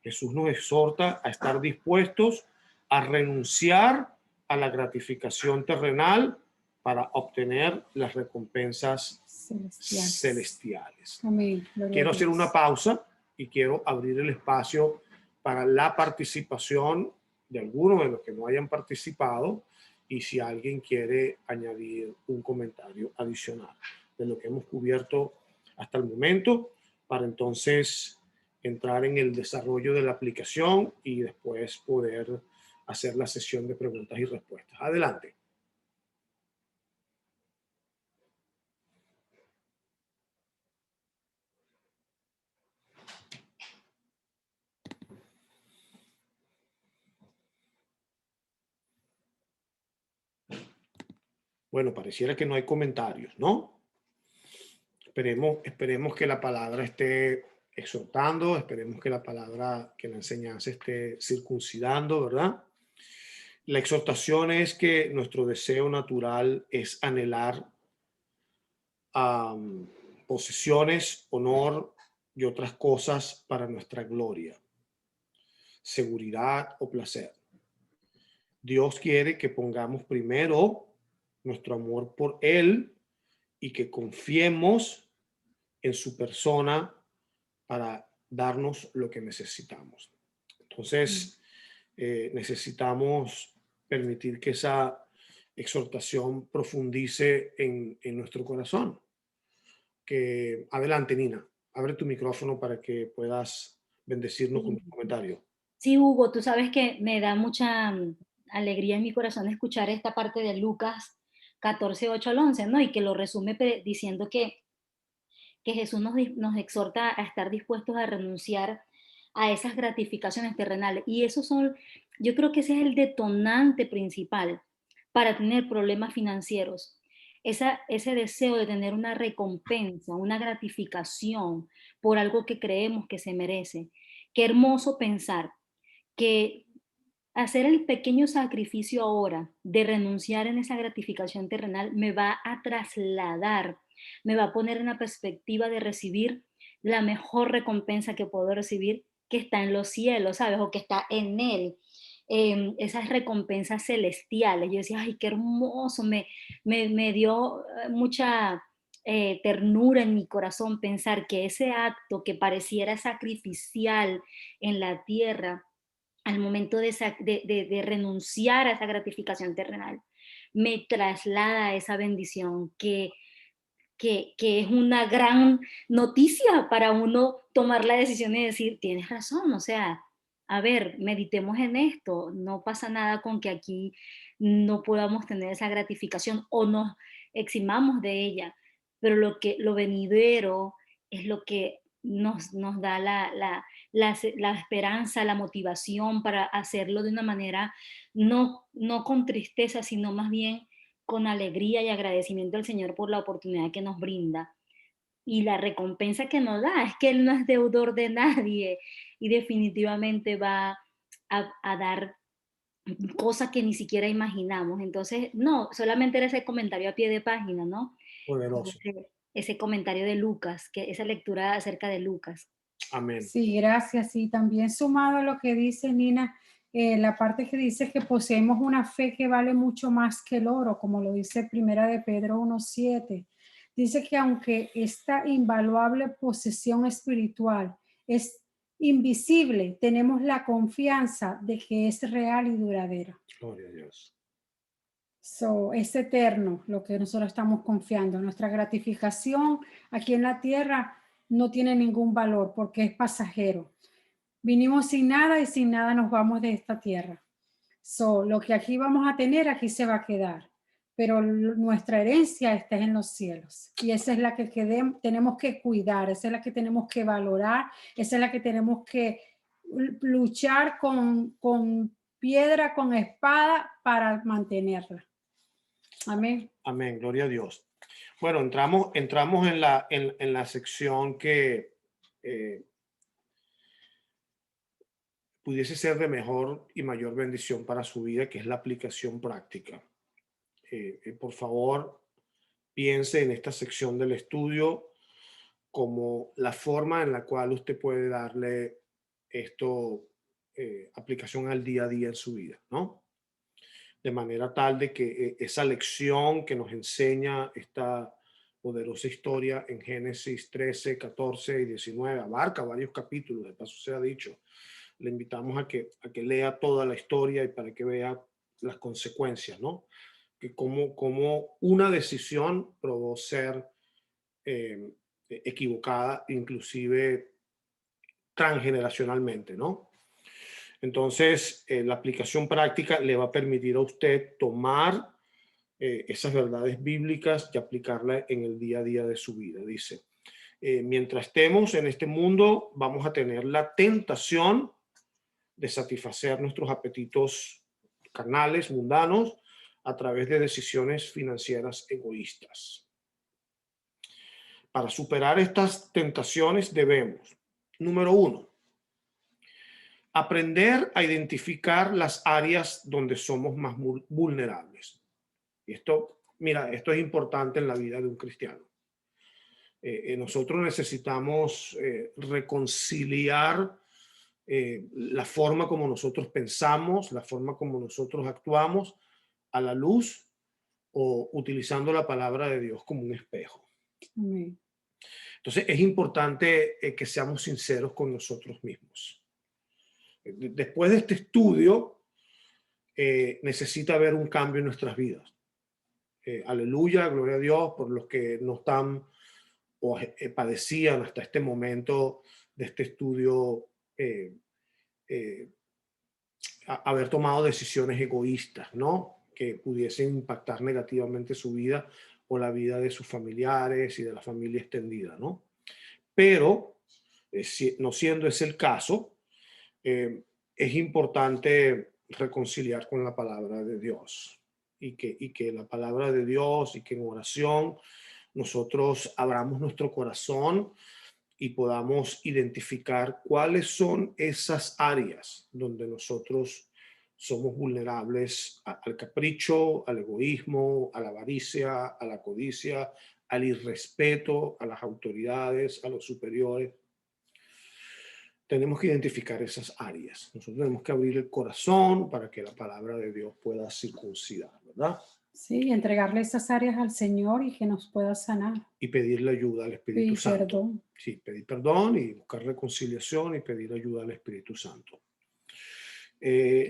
Jesús nos exhorta a estar dispuestos a renunciar a la gratificación terrenal para obtener las recompensas celestiales. Amén. Quiero hacer una pausa y quiero abrir el espacio para la participación de algunos de los que no hayan participado y si alguien quiere añadir un comentario adicional de lo que hemos cubierto hasta el momento, para entonces entrar en el desarrollo de la aplicación y después poder hacer la sesión de preguntas y respuestas. Adelante. Bueno, pareciera que no hay comentarios, ¿no? Esperemos que la palabra esté exhortando, esperemos que la palabra, que la enseñanza esté circuncidando, ¿verdad? La exhortación es que nuestro deseo natural es anhelar posesiones, honor y otras cosas para nuestra gloria, seguridad o placer. Dios quiere que pongamos primero nuestro amor por Él y que confiemos en su persona para darnos lo que necesitamos. Entonces, necesitamos permitir que esa exhortación profundice en nuestro corazón. Adelante, Nina, abre tu micrófono para que puedas bendecirnos con tu comentario. Sí, Hugo, tú sabes que me da mucha alegría en mi corazón escuchar esta parte de Lucas 14, 8 al 11, ¿no? Y que lo resume diciendo que Jesús nos exhorta a estar dispuestos a renunciar a esas gratificaciones terrenales. Y yo creo que ese es el detonante principal para tener problemas financieros. Ese deseo de tener una recompensa, una gratificación por algo que creemos que se merece. Qué hermoso pensar que hacer el pequeño sacrificio ahora de renunciar en esa gratificación terrenal me va a trasladar, me va a poner en la perspectiva de recibir la mejor recompensa que puedo recibir, que está en los cielos, ¿sabes? O que está en Él. Esas recompensas celestiales. Yo decía, ay, qué hermoso, me dio mucha ternura en mi corazón pensar que ese acto que pareciera sacrificial en la tierra, al momento de renunciar a esa gratificación terrenal, me traslada a esa bendición que es una gran noticia para uno tomar la decisión y decir, tienes razón, o sea, a ver, meditemos en esto, no pasa nada con que aquí no podamos tener esa gratificación o nos eximamos de ella, pero lo venidero es lo que nos da la esperanza, la motivación para hacerlo de una manera no con tristeza, sino más bien con alegría y agradecimiento al Señor por la oportunidad que nos brinda y la recompensa que nos da. Es que Él no es deudor de nadie y definitivamente va a dar cosas que ni siquiera imaginamos. Entonces, no, solamente era ese comentario a pie de página, ¿no? Poderoso. Ese comentario de Lucas, esa lectura acerca de Lucas. Amén. Sí, gracias. Y también sumado a lo que dice Nina, la parte que dice que poseemos una fe que vale mucho más que el oro, como lo dice Primera de Pedro 1:7. Dice que aunque esta invaluable posesión espiritual es invisible, tenemos la confianza de que es real y duradera. Gloria a Dios. Es eterno lo que nosotros estamos confiando. Nuestra gratificación aquí en la tierra no tiene ningún valor porque es pasajero. Vinimos sin nada y sin nada nos vamos de esta tierra. Lo que aquí vamos a tener, aquí se va a quedar. Pero nuestra herencia está en los cielos. Y esa es la que tenemos que cuidar, esa es la que tenemos que valorar, esa es la que tenemos que luchar con piedra, con espada para mantenerla. Amén. Amén, gloria a Dios. Bueno, entramos en la sección que pudiese ser de mejor y mayor bendición para su vida, que es la aplicación práctica. Por favor, piense en esta sección del estudio como la forma en la cual usted puede darle aplicación al día a día en su vida, ¿no? De manera tal de que esa lección que nos enseña esta poderosa historia en Génesis 13, 14 y 19, abarca varios capítulos, de paso sea dicho. Le invitamos a que lea toda la historia y para que vea las consecuencias, ¿no? Que como una decisión probó ser equivocada, inclusive transgeneracionalmente, ¿no? Entonces, la aplicación práctica le va a permitir a usted tomar esas verdades bíblicas y aplicarlas en el día a día de su vida. Dice, mientras estemos en este mundo, vamos a tener la tentación de satisfacer nuestros apetitos carnales, mundanos, a través de decisiones financieras egoístas. Para superar estas tentaciones debemos, número 1, aprender a identificar las áreas donde somos más vulnerables. Y esto, mira, esto es importante en la vida de un cristiano. Nosotros necesitamos reconciliar la forma como nosotros pensamos, la forma como nosotros actuamos a la luz o utilizando la palabra de Dios como un espejo. Amén. Entonces es importante que seamos sinceros con nosotros mismos. Después de este estudio, necesita haber un cambio en nuestras vidas. aleluya, gloria a Dios por los que no están o padecían hasta este momento de este estudio haber tomado decisiones egoístas, ¿no? Que pudiesen impactar negativamente su vida o la vida de sus familiares y de la familia extendida, ¿no? Pero, no siendo ese el caso, es importante reconciliar con la palabra de Dios y que la palabra de Dios y que en oración nosotros abramos nuestro corazón y podamos identificar cuáles son esas áreas donde nosotros somos vulnerables al capricho, al egoísmo, a la avaricia, a la codicia, al irrespeto, a las autoridades, a los superiores. Tenemos que identificar esas áreas. Nosotros tenemos que abrir el corazón para que la palabra de Dios pueda circuncidar, ¿verdad? Sí, entregarle esas áreas al Señor y que nos pueda sanar. Y pedirle ayuda al Espíritu Y Santo. perdón. Sí, pedir perdón y buscar reconciliación y pedir ayuda al Espíritu Santo.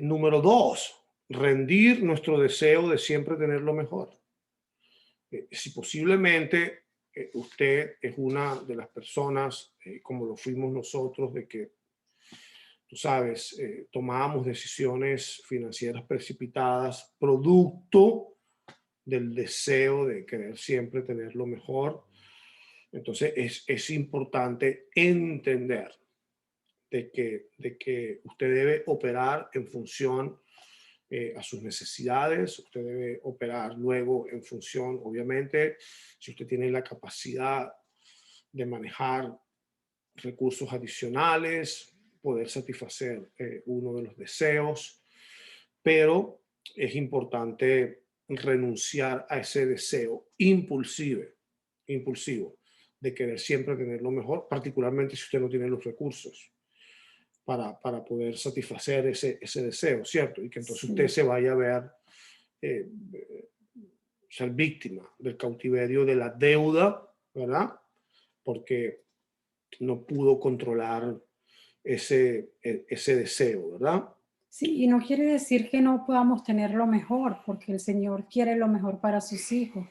Número 2, rendir nuestro deseo de siempre tener lo mejor. Si posiblemente usted es una de las personas, como lo fuimos nosotros, de que, tú sabes, tomábamos decisiones financieras precipitadas, producto del deseo de querer siempre tener lo mejor. Entonces es importante entender de que usted debe operar en función a sus necesidades, usted debe operar luego en función, obviamente, si usted tiene la capacidad de manejar recursos adicionales, poder satisfacer uno de los deseos, pero es importante renunciar a ese deseo impulsivo de querer siempre tener lo mejor, particularmente si usted no tiene los recursos para poder satisfacer ese deseo, ¿cierto? Y que entonces usted se vaya a ver ser víctima del cautiverio de la deuda, ¿verdad? Porque no pudo controlar ese deseo, ¿verdad? Sí, y no quiere decir que no podamos tener lo mejor, porque el Señor quiere lo mejor para sus hijos,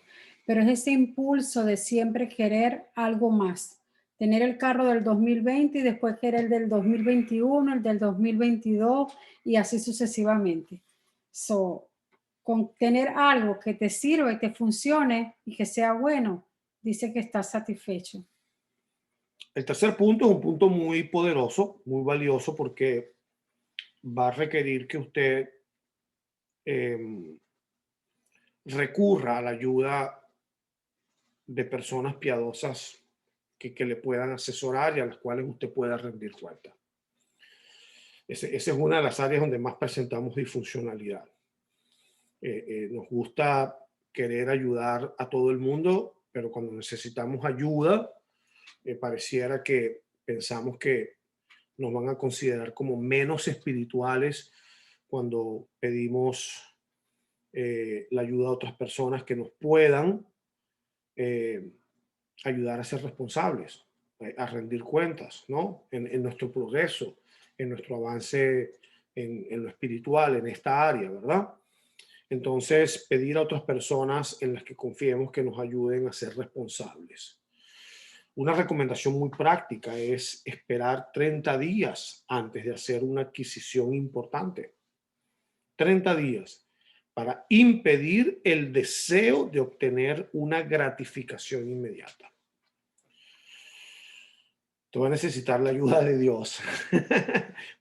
pero es ese impulso de siempre querer algo más, tener el carro del 2020 y después querer el del 2021, el del 2022 y así sucesivamente. Con tener algo que te sirva y te funcione y que sea bueno, dice que estás satisfecho. El tercer punto es un punto muy poderoso, muy valioso, porque va a requerir que usted recurra a la ayuda de personas piadosas que le puedan asesorar y a las cuales usted pueda rendir cuenta. Esa es una de las áreas donde más presentamos disfuncionalidad. Nos gusta querer ayudar a todo el mundo, pero cuando necesitamos ayuda, pareciera que pensamos que nos van a considerar como menos espirituales cuando pedimos la ayuda a otras personas que nos puedan ayudar a ser responsables, a rendir cuentas, ¿no? En nuestro progreso, en nuestro avance en lo espiritual, en esta área, ¿verdad? Entonces, pedir a otras personas en las que confiemos que nos ayuden a ser responsables. Una recomendación muy práctica es esperar 30 días antes de hacer una adquisición importante. 30 días para impedir el deseo de obtener una gratificación inmediata. Tú vas a necesitar la ayuda de Dios,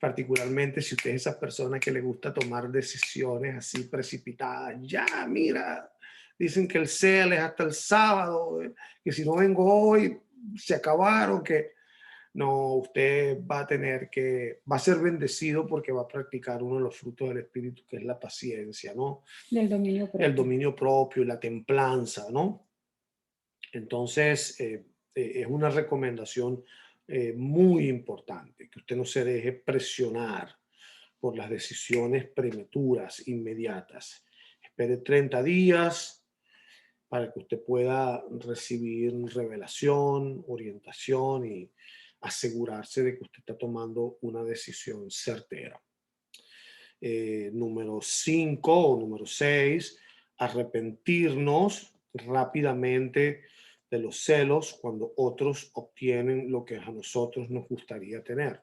particularmente si usted es esa persona que le gusta tomar decisiones así precipitadas. Ya, mira, dicen que el CEL es hasta el sábado, que si no vengo hoy, se acabaron, que no, usted va a ser bendecido porque va a practicar uno de los frutos del Espíritu, que es la paciencia, ¿no? Del dominio propio. El dominio propio y la templanza, ¿no? Entonces, es una recomendación muy importante, que usted no se deje presionar por las decisiones prematuras, inmediatas. Espere 30 días para que usted pueda recibir revelación, orientación y asegurarse de que usted está tomando una decisión certera. Número 5 o número 6, arrepentirnos rápidamente de los celos cuando otros obtienen lo que a nosotros nos gustaría tener.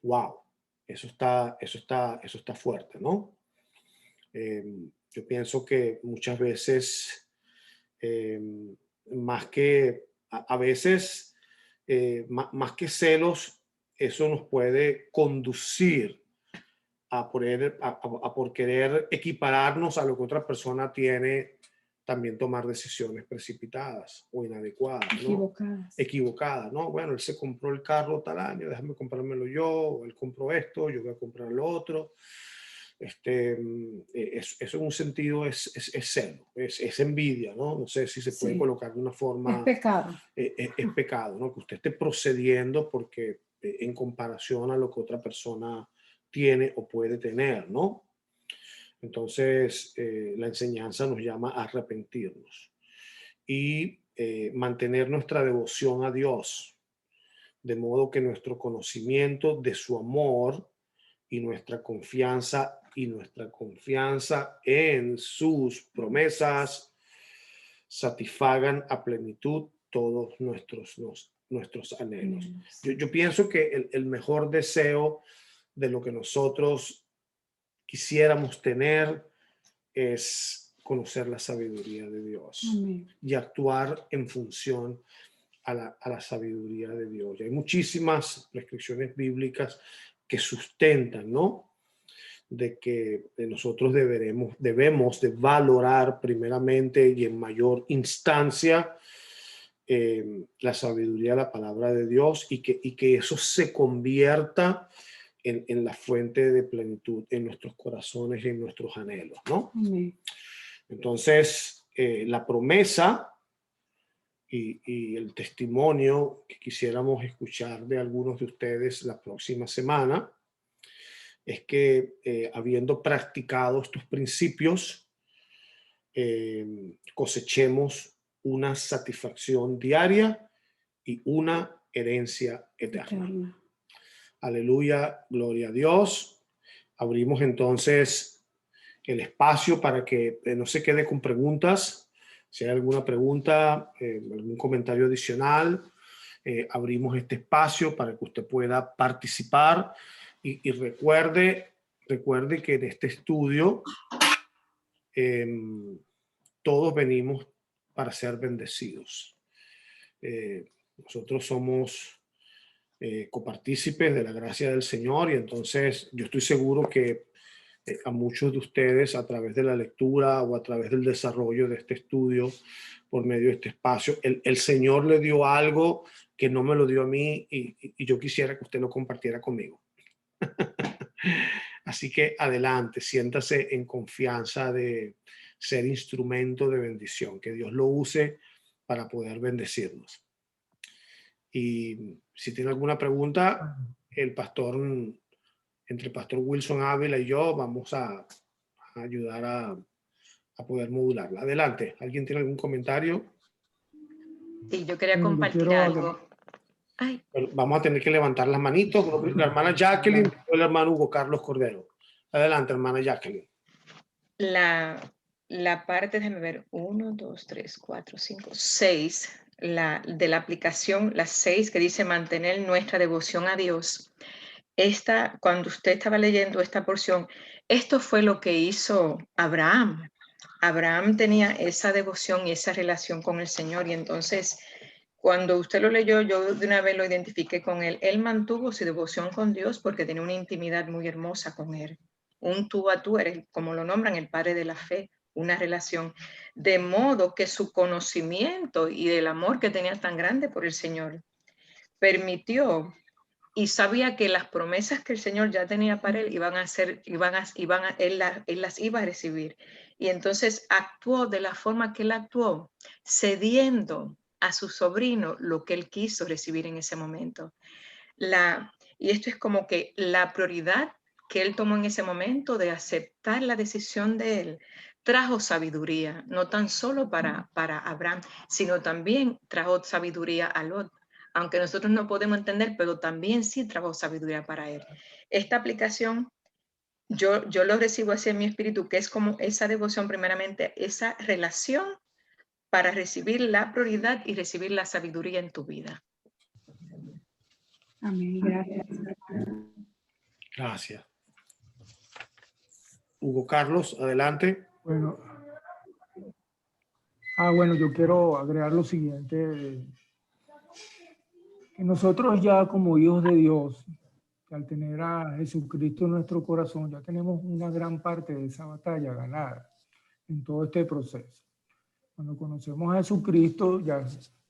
Wow, eso está fuerte, ¿no? Yo pienso que muchas veces, más que a veces, más que celos, eso nos puede conducir por querer equipararnos a lo que otra persona tiene, también tomar decisiones precipitadas o inadecuadas, ¿no? Equivocadas, ¿no? Bueno, él se compró el carro tal año, déjame comprármelo yo, o él compró esto, yo voy a comprar lo otro. Eso en un sentido es celo, es envidia, ¿no? No sé si se puede colocar de una forma. Es pecado. Es pecado, ¿no? Que usted esté procediendo porque en comparación a lo que otra persona tiene o puede tener, ¿no? Entonces, la enseñanza nos llama a arrepentirnos y mantener nuestra devoción a Dios, de modo que nuestro conocimiento de su amor y nuestra confianza en sus promesas satisfagan a plenitud todos nuestros anhelos. Yo pienso que el mejor deseo de lo que nosotros quisiéramos tener es conocer la sabiduría de Dios. Amén. Y actuar en función a la sabiduría de Dios. Y hay muchísimas prescripciones bíblicas que sustentan, ¿no?, de que nosotros debemos de valorar primeramente y en mayor instancia la sabiduría de la palabra de Dios, y que eso se convierta en la fuente de plenitud en nuestros corazones y en nuestros anhelos, ¿no? Amén. Entonces, la promesa y el testimonio que quisiéramos escuchar de algunos de ustedes la próxima semana es que habiendo practicado estos principios, cosechemos una satisfacción diaria y una herencia eterna. Aleluya, gloria a Dios. Abrimos entonces el espacio para que no se quede con preguntas. Si hay alguna pregunta, algún comentario adicional, abrimos este espacio para que usted pueda participar. Y recuerde que en este estudio todos venimos para ser bendecidos. Nosotros somos copartícipes de la gracia del Señor, y entonces yo estoy seguro que a muchos de ustedes, a través de la lectura o a través del desarrollo de este estudio, por medio de este espacio, el Señor le dio algo que no me lo dio a mí, y yo quisiera que usted lo compartiera conmigo. Así que adelante, siéntase en confianza de ser instrumento de bendición, que Dios lo use para poder bendecirnos. Y si tiene alguna pregunta, entre Pastor Wilson Ávila y yo vamos a ayudar a poder modularla. Adelante, ¿alguien tiene algún comentario? Sí, yo quería compartir algo. Ay. Vamos a tener que levantar las manitos. La hermana Jacqueline y el hermano Hugo Carlos Cordero. Adelante, hermana Jacqueline. La parte, déjame ver, 1, 2, 3, 4, 5, 6, de la aplicación, las 6 que dice mantener nuestra devoción a Dios. Cuando usted estaba leyendo esta porción, esto fue lo que hizo Abraham. Abraham tenía esa devoción y esa relación con el Señor, y entonces cuando usted lo leyó, yo de una vez lo identifiqué con él. Él mantuvo su devoción con Dios porque tenía una intimidad muy hermosa con él. Un tú a tú, eres, como lo nombran, el padre de la fe, una relación. De modo que su conocimiento y el amor que tenía tan grande por el Señor permitió, y sabía que las promesas que el Señor ya tenía para él él las iba a recibir. Y entonces actuó de la forma que él actuó, cediendo a su sobrino lo que él quiso recibir en ese momento. Y esto es como que la prioridad que él tomó en ese momento de aceptar la decisión de él trajo sabiduría, no tan solo para Abraham, sino también trajo sabiduría a Lot. Aunque nosotros no podemos entender, pero también sí trajo sabiduría para él. Esta aplicación yo lo recibo así en mi espíritu, que es como esa devoción primeramente, esa relación para recibir la prioridad y recibir la sabiduría en tu vida. Amén. Gracias. Gracias. Hugo Carlos, adelante. Bueno, yo quiero agregar lo siguiente, que nosotros ya como hijos de Dios, que al tener a Jesucristo en nuestro corazón, ya tenemos una gran parte de esa batalla ganada en todo este proceso. Cuando conocemos a Jesucristo ya,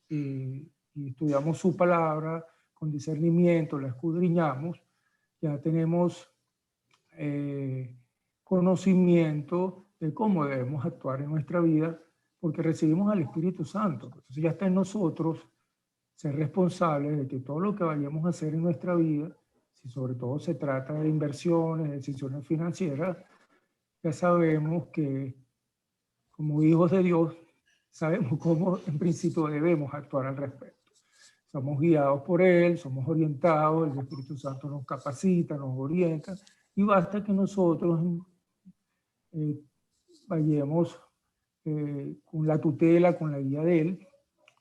y estudiamos su palabra con discernimiento, la escudriñamos, ya tenemos conocimiento de cómo debemos actuar en nuestra vida, porque recibimos al Espíritu Santo. Entonces ya está en nosotros ser responsables de que todo lo que vayamos a hacer en nuestra vida, si sobre todo se trata de inversiones, de decisiones financieras, ya sabemos que como hijos de Dios, sabemos cómo en principio debemos actuar al respecto. Somos guiados por Él, somos orientados, el Espíritu Santo nos capacita, nos orienta, y basta que nosotros vayamos con la tutela, con la guía de Él,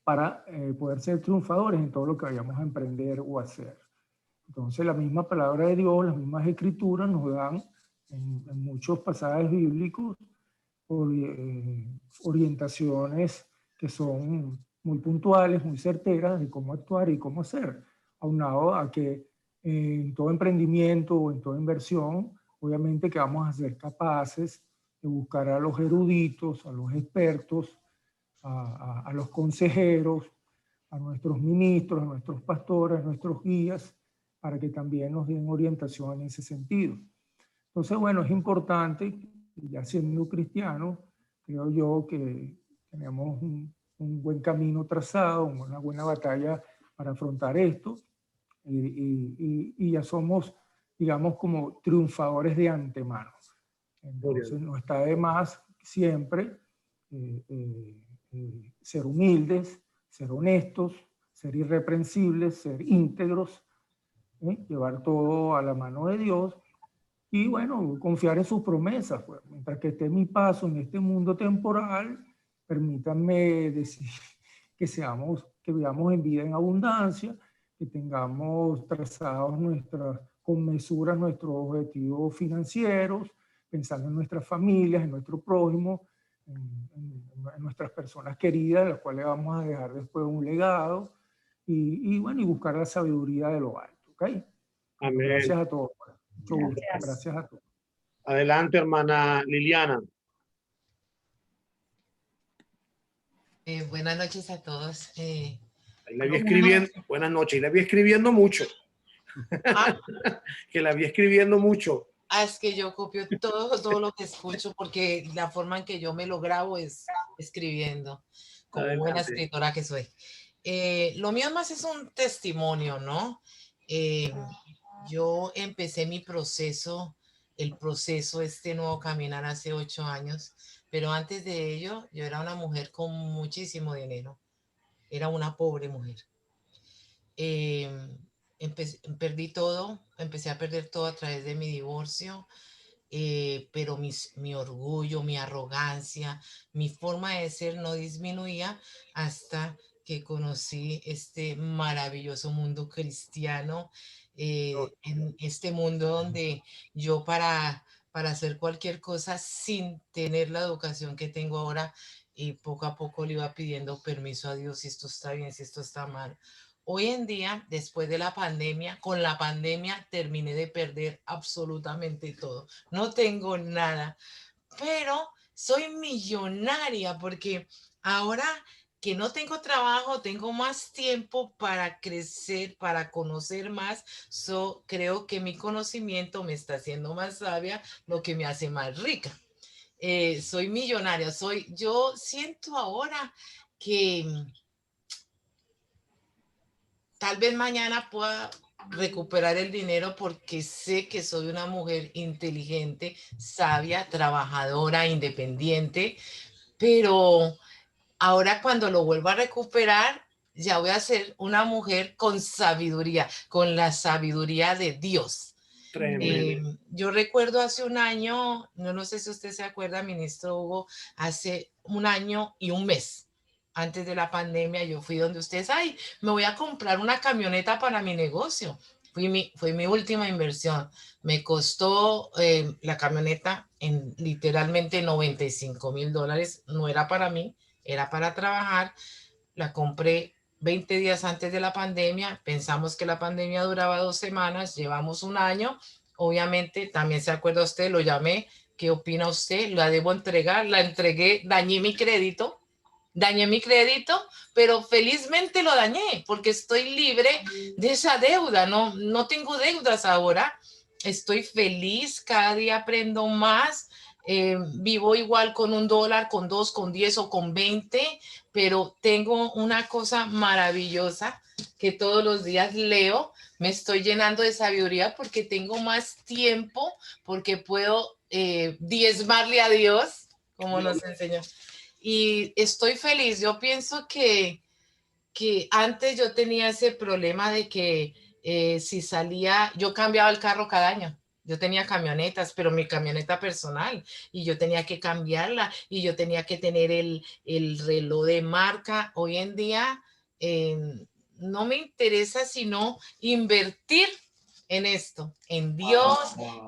para poder ser triunfadores en todo lo que vayamos a emprender o hacer. Entonces la misma palabra de Dios, las mismas escrituras nos dan en muchos pasajes bíblicos orientaciones que son muy puntuales, muy certeras de cómo actuar y cómo hacer, aunado a que en todo emprendimiento o en toda inversión, obviamente que vamos a ser capaces de buscar a los eruditos, a los expertos, a los consejeros, a nuestros ministros, a nuestros pastores, a nuestros guías, para que también nos den orientación en ese sentido. Entonces, bueno, es importante, ya siendo cristiano, creo yo que tenemos un buen camino trazado, una buena batalla para afrontar esto, y ya somos, digamos, como triunfadores de antemano. Entonces, no está de más siempre ser humildes, ser honestos, ser irreprensibles, ser íntegros, llevar todo a la mano de Dios y, bueno, confiar en sus promesas. Pues. Mientras que esté mi paso en este mundo temporal, permítanme decir que vivamos en vida en abundancia, que tengamos trazados con mesura nuestros objetivos financieros, pensando en nuestras familias, en nuestro prójimo, en nuestras personas queridas, las cuales vamos a dejar después un legado, y bueno, y buscar la sabiduría de lo alto, ¿ok? Amén. Gracias a todos. Mucho gusto. Gracias a todos. Adelante, hermana Liliana. Buenas noches a todos. Ahí la vi escribiendo, buenas noches, y la vi escribiendo mucho. Que la vi escribiendo mucho. Es que yo copio todo lo que escucho porque la forma en que yo me lo grabo es escribiendo, como Adelante. buena escritora que soy. Lo mío más es un testimonio, ¿no? Yo empecé mi proceso, este nuevo caminar hace 8 años, pero antes de ello yo era una mujer con muchísimo dinero. Era una pobre mujer. Perdí todo, empecé a perder todo a través de mi divorcio, pero mi orgullo, mi arrogancia, mi forma de ser no disminuía hasta que conocí este maravilloso mundo cristiano, en este mundo donde yo para hacer cualquier cosa sin tener la educación que tengo ahora, y poco a poco le iba pidiendo permiso a Dios si esto está bien, si esto está mal. Hoy en día, después de la pandemia, con la pandemia terminé de perder absolutamente todo. No tengo nada, pero soy millonaria porque ahora que no tengo trabajo, tengo más tiempo para crecer, para conocer más. Creo que mi conocimiento me está haciendo más sabia, lo que me hace más rica. Soy millonaria, yo siento ahora que tal vez mañana pueda recuperar el dinero porque sé que soy una mujer inteligente, sabia, trabajadora, independiente, pero ahora cuando lo vuelva a recuperar, ya voy a ser una mujer con sabiduría, con la sabiduría de Dios. Tremendo. Yo recuerdo hace un año, no sé si usted se acuerda, ministro Hugo, hace un año y un mes, antes de la pandemia, yo fui donde ustedes, ay, me voy a comprar una camioneta para mi negocio. Fue mi última inversión. Me costó la camioneta en literalmente $95,000. No era para mí, era para trabajar. La compré 20 días antes de la pandemia. Pensamos que la pandemia duraba 2 semanas, llevamos un año. Obviamente, también se acuerda usted, lo llamé. ¿Qué opina usted? ¿La debo entregar? La entregué, dañé mi crédito, pero felizmente lo dañé porque estoy libre de esa deuda. No tengo deudas ahora. Estoy feliz, cada día aprendo más. Vivo igual con $1, con 2, con 10 o con 20, pero tengo una cosa maravillosa que todos los días leo. Me estoy llenando de sabiduría porque tengo más tiempo, porque puedo diezmarle a Dios, como nos enseñó. Y estoy feliz. Yo pienso que antes yo tenía ese problema de que si salía, yo cambiaba el carro cada año. Yo tenía camionetas, pero mi camioneta personal, y yo tenía que cambiarla, y yo tenía que tener el reloj de marca. Hoy en día no me interesa sino invertir en esto, en Dios,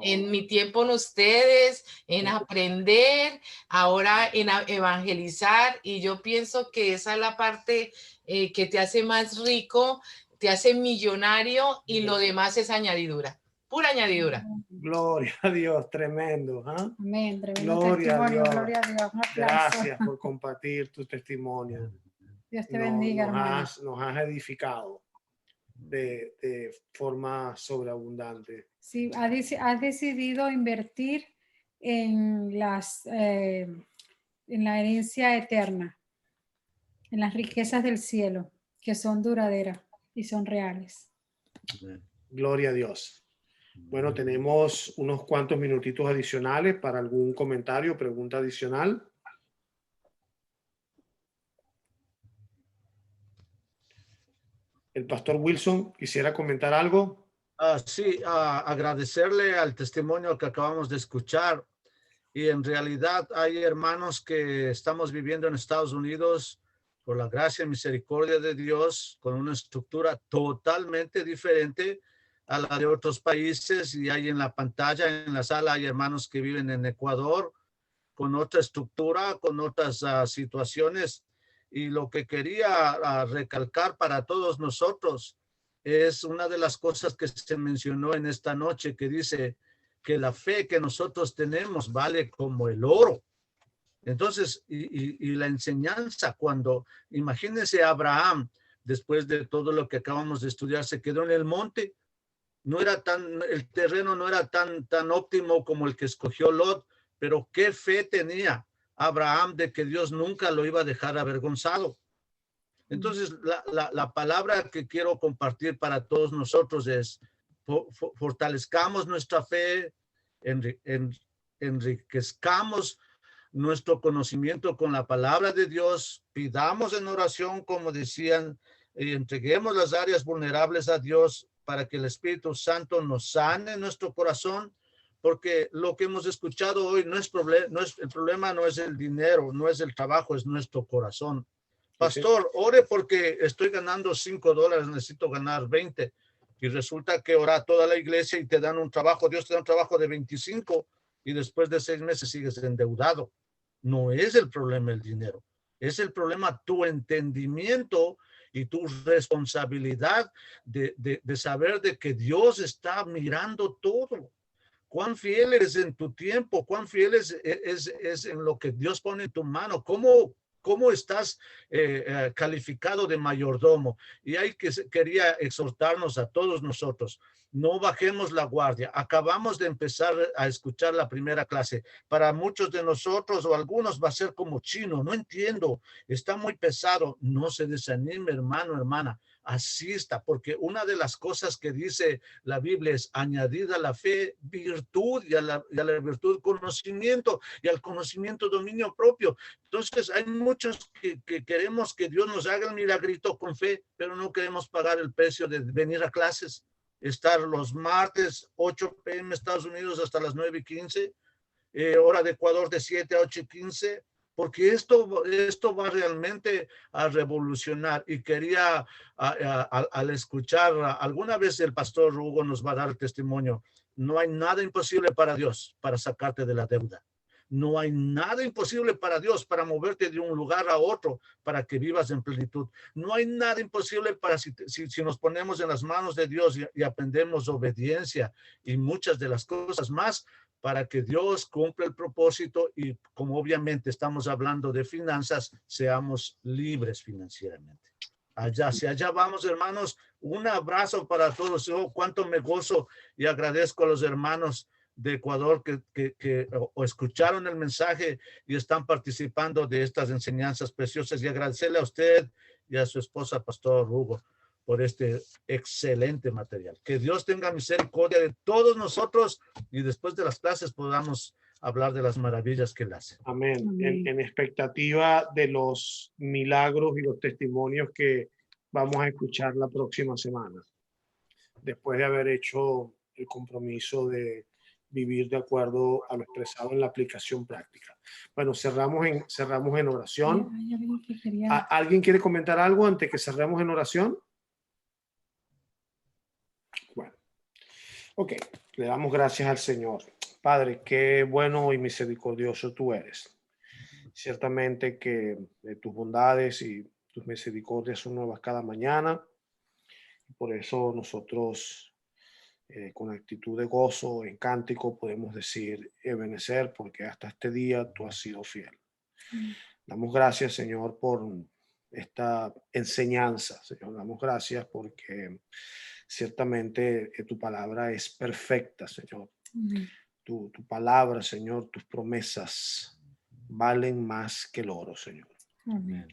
en mi tiempo en ustedes, en aprender, ahora en evangelizar, y yo pienso que esa es la parte que te hace más rico, te hace millonario, y lo demás es añadidura, pura añadidura. Gloria a Dios, tremendo. ¿Eh? Amén, tremendo Gloria a testimonio, Dios. gloria a Dios. Un aplauso. Gracias por compartir tu testimonio. Dios te bendiga, hermano. Nos has edificado de forma sobreabundante. Sí, has decidido invertir en en la herencia eterna, en las riquezas del cielo, que son duraderas y son reales. Gloria a Dios. Bueno, tenemos unos cuantos minutitos adicionales para algún comentario, pregunta adicional. El pastor Wilson, ¿quisiera comentar algo? Sí, agradecerle al testimonio que acabamos de escuchar. Y en realidad hay hermanos que estamos viviendo en Estados Unidos por la gracia y misericordia de Dios con una estructura totalmente diferente a la de otros países. Y hay en la pantalla, en la sala, hay hermanos que viven en Ecuador con otra estructura, con otras situaciones. Y lo que quería recalcar para todos nosotros es una de las cosas que se mencionó en esta noche, que dice que la fe que nosotros tenemos vale como el oro. Entonces, y la enseñanza, cuando, imagínense Abraham, después de todo lo que acabamos de estudiar, se quedó en el monte. No era el terreno no era tan óptimo como el que escogió Lot, pero qué fe tenía Abraham de que Dios nunca lo iba a dejar avergonzado. Entonces, la palabra que quiero compartir para todos nosotros es: fortalezcamos nuestra fe, enriquezcamos nuestro conocimiento con la palabra de Dios, pidamos en oración, como decían, y entreguemos las áreas vulnerables a Dios para que el Espíritu Santo nos sane nuestro corazón, porque lo que hemos escuchado hoy el problema no es el dinero, no es el trabajo, es nuestro corazón. Pastor, ore porque estoy ganando $5, necesito ganar 20. Y resulta que ora toda la iglesia y te dan un trabajo, Dios te da un trabajo de 25 y después de 6 meses sigues endeudado. No es el problema el dinero, es el problema tu entendimiento y tu responsabilidad de saber de que Dios está mirando todo. Cuán fiel eres en tu tiempo, cuán fiel es en lo que Dios pone en tu mano, cómo estás calificado de mayordomo. Y quería exhortarnos a todos nosotros: no bajemos la guardia. Acabamos de empezar a escuchar la primera clase. Para muchos de nosotros o algunos va a ser como chino. No entiendo, está muy pesado. No se desanime, hermano, hermana. Asista, porque una de las cosas que dice la Biblia es: añadida a la fe virtud, y a la virtud conocimiento, y al conocimiento dominio propio. Entonces hay muchos que queremos que Dios nos haga el milagrito con fe, pero no queremos pagar el precio de venir a clases. estar los martes 8 p.m. Estados Unidos hasta las 9:15, hora de Ecuador de 7 a 8:15, porque esto va realmente a revolucionar. Y quería, al escuchar, alguna vez el pastor Hugo nos va a dar testimonio, no hay nada imposible para Dios para sacarte de la deuda. No hay nada imposible para Dios para moverte de un lugar a otro, para que vivas en plenitud. No hay nada imposible para si nos ponemos en las manos de Dios y aprendemos obediencia y muchas de las cosas más, para que Dios cumpla el propósito y, como obviamente estamos hablando de finanzas, seamos libres financieramente. Hacia allá vamos, hermanos. Un abrazo para todos. Oh, cuánto me gozo y agradezco a los hermanos de Ecuador que escucharon el mensaje y están participando de estas enseñanzas preciosas, y agradecerle a usted y a su esposa, Pastor Hugo, por este excelente material. Que Dios tenga misericordia de todos nosotros y después de las clases podamos hablar de las maravillas que Él hace. Amén. Amén. En expectativa de los milagros y los testimonios que vamos a escuchar la próxima semana, después de haber hecho el compromiso de vivir de acuerdo a lo expresado en la aplicación práctica. Bueno, cerramos en oración. Hay alguien que quería... ¿Alguien quiere comentar algo antes que cerremos en oración? Bueno, ok, le damos gracias al Señor. Padre, qué bueno y misericordioso tú eres. Ciertamente que tus bondades y tus misericordias son nuevas cada mañana. Por eso nosotros, con actitud de gozo, en cántico, podemos decir Ebenezer, porque hasta este día tú has sido fiel. Damos gracias, Señor, por esta enseñanza. Señor, damos gracias porque ciertamente tu palabra es perfecta, Señor. Tu palabra, Señor, tus promesas valen más que el oro, Señor. Amén.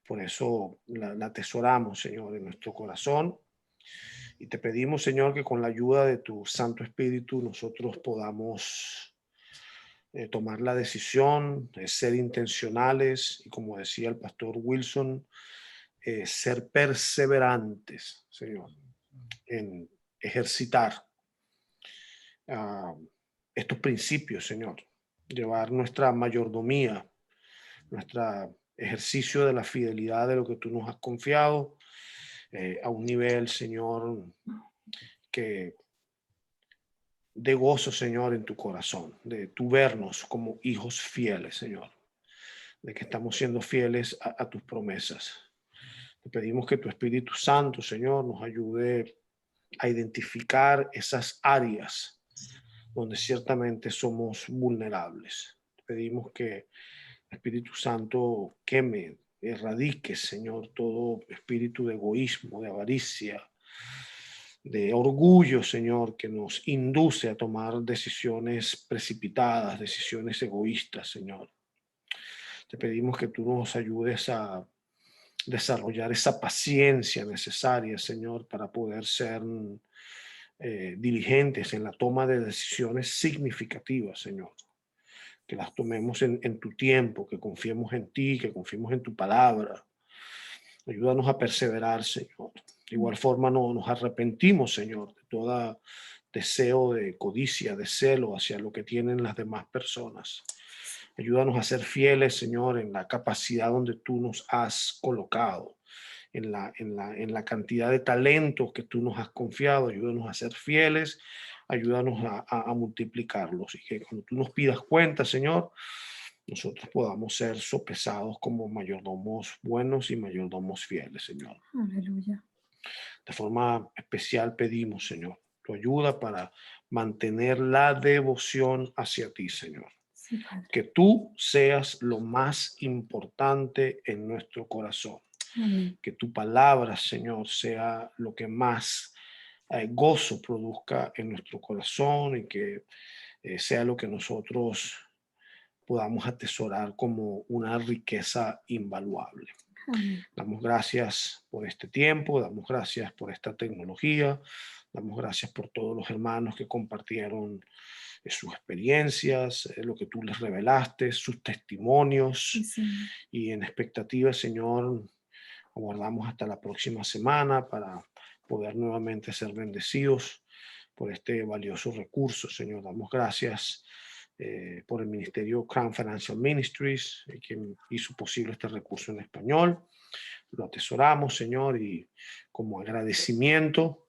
Por eso la atesoramos, Señor, en nuestro corazón. Y te pedimos, Señor, que con la ayuda de tu Santo Espíritu nosotros podamos tomar la decisión de ser intencionales y, como decía el pastor Wilson, ser perseverantes, Señor, en ejercitar estos principios, Señor. Llevar nuestra mayordomía, nuestro ejercicio de la fidelidad de lo que tú nos has confiado a un nivel, Señor, que de gozo, Señor, en tu corazón, de tu vernos como hijos fieles, Señor, de que estamos siendo fieles a tus promesas. Te pedimos que tu Espíritu Santo, Señor, nos ayude a identificar esas áreas donde ciertamente somos vulnerables. Te pedimos que el Espíritu Santo queme, erradique, Señor, todo espíritu de egoísmo, de avaricia, de orgullo, Señor, que nos induce a tomar decisiones precipitadas, decisiones egoístas, Señor. Te pedimos que tú nos ayudes a desarrollar esa paciencia necesaria, Señor, para poder ser diligentes en la toma de decisiones significativas, Señor. Que las tomemos en tu tiempo, que confiemos en ti, que confiemos en tu palabra. Ayúdanos a perseverar, Señor. De igual forma nos arrepentimos, Señor, de todo deseo de codicia, de celo hacia lo que tienen las demás personas. Ayúdanos a ser fieles, Señor, en la capacidad donde tú nos has colocado, en la cantidad de talentos que tú nos has confiado. Ayúdanos a ser fieles, ayúdanos a multiplicarlos, y que cuando tú nos pidas cuenta, Señor, nosotros podamos ser sopesados como mayordomos buenos y mayordomos fieles, Señor. Aleluya. De forma especial pedimos, Señor, tu ayuda para mantener la devoción hacia ti, Señor. Sí, Padre. Que tú seas lo más importante en nuestro corazón. Amén. Que tu palabra, Señor, sea lo que más gozo produzca en nuestro corazón, y que sea lo que nosotros podamos atesorar como una riqueza invaluable. Amén. Damos gracias por este tiempo, damos gracias por esta tecnología, damos gracias por todos los hermanos que compartieron sus experiencias, lo que tú les revelaste, sus testimonios. Sí, Señor. Y en expectativa, Señor, aguardamos hasta la próxima semana para poder nuevamente ser bendecidos por este valioso recurso. Señor, damos gracias por el ministerio Crown Financial Ministries, quien hizo posible este recurso en español. Lo atesoramos, Señor, y como agradecimiento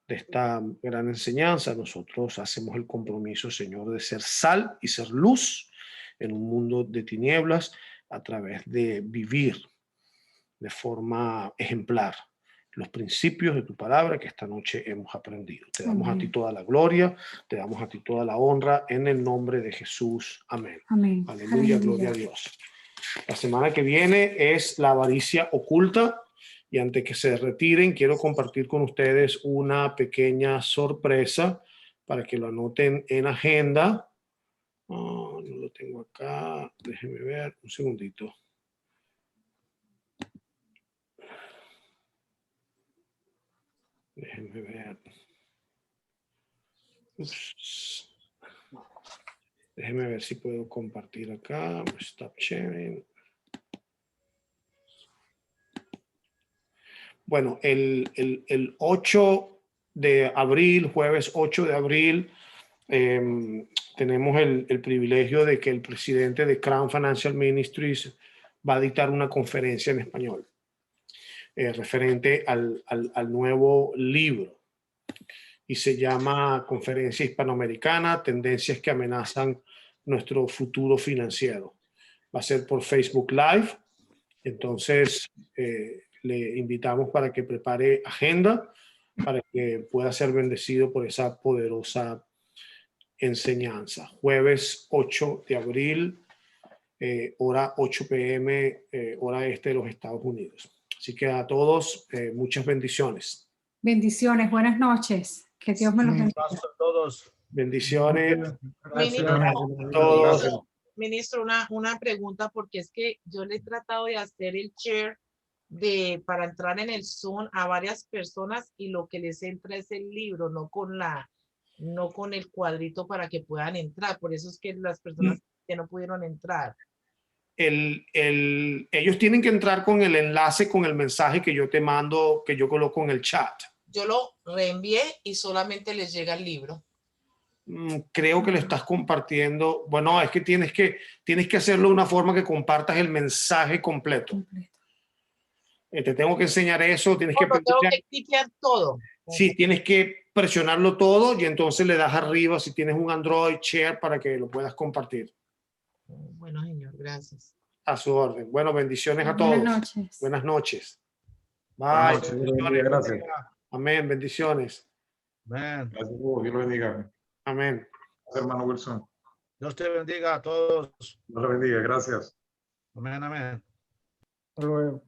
de esta gran enseñanza, nosotros hacemos el compromiso, Señor, de ser sal y ser luz en un mundo de tinieblas a través de vivir de forma ejemplar los principios de tu palabra que esta noche hemos aprendido. Te damos a ti toda la gloria, te damos a ti toda la honra en el nombre de Jesús. Amén. Amén. Aleluya, gloria a Dios. La semana que viene es la avaricia oculta, y antes que se retiren quiero compartir con ustedes una pequeña sorpresa para que lo anoten en agenda. No lo tengo acá, déjenme ver un segundito. Déjenme ver. Ups. Déjenme ver si puedo compartir acá. Stop sharing. Bueno, el 8 de abril, jueves 8 de abril, tenemos el privilegio de que el presidente de Crown Financial Ministries va a dictar una conferencia en español referente al nuevo libro, y se llama Conferencia Hispanoamericana, Tendencias que amenazan nuestro futuro financiero. Va a ser por Facebook Live, entonces le invitamos para que prepare agenda, para que pueda ser bendecido por esa poderosa enseñanza. Jueves 8 de abril, hora 8 p.m., hora este de los Estados Unidos. Así que a todos, muchas bendiciones. Bendiciones, buenas noches. Que Dios me los bendiga. Paso a todos. Bendiciones Gracias. a todos. Gracias. Ministro, una pregunta, porque es que yo le he tratado de hacer el share para entrar en el Zoom a varias personas, y lo que les entra es el libro, no con el cuadrito para que puedan entrar. Por eso es que las personas que no pudieron entrar. Ellos tienen que entrar con el enlace, con el mensaje que yo te mando, que yo coloco en el chat. Yo lo reenvié y solamente les llega el libro. Creo que lo estás compartiendo. Bueno, es que tienes que hacerlo de una forma que compartas el mensaje completo. Te tengo que enseñar eso. Tengo que cliquear todo. Sí, tienes que presionarlo todo y entonces le das arriba si tienes un Android Share para que lo puedas compartir. Bueno, señor, gracias. A su orden. Bueno, bendiciones a todos. Buenas noches. Buenas noches. Bye. Buenas noches. Gracias. Amén. Bendiciones. Amén. Gracias, Dios lo bendiga. Amén. Gracias, hermano Wilson. Dios te bendiga a todos. Dios lo bendiga. Gracias. Amén, amén. Hasta luego.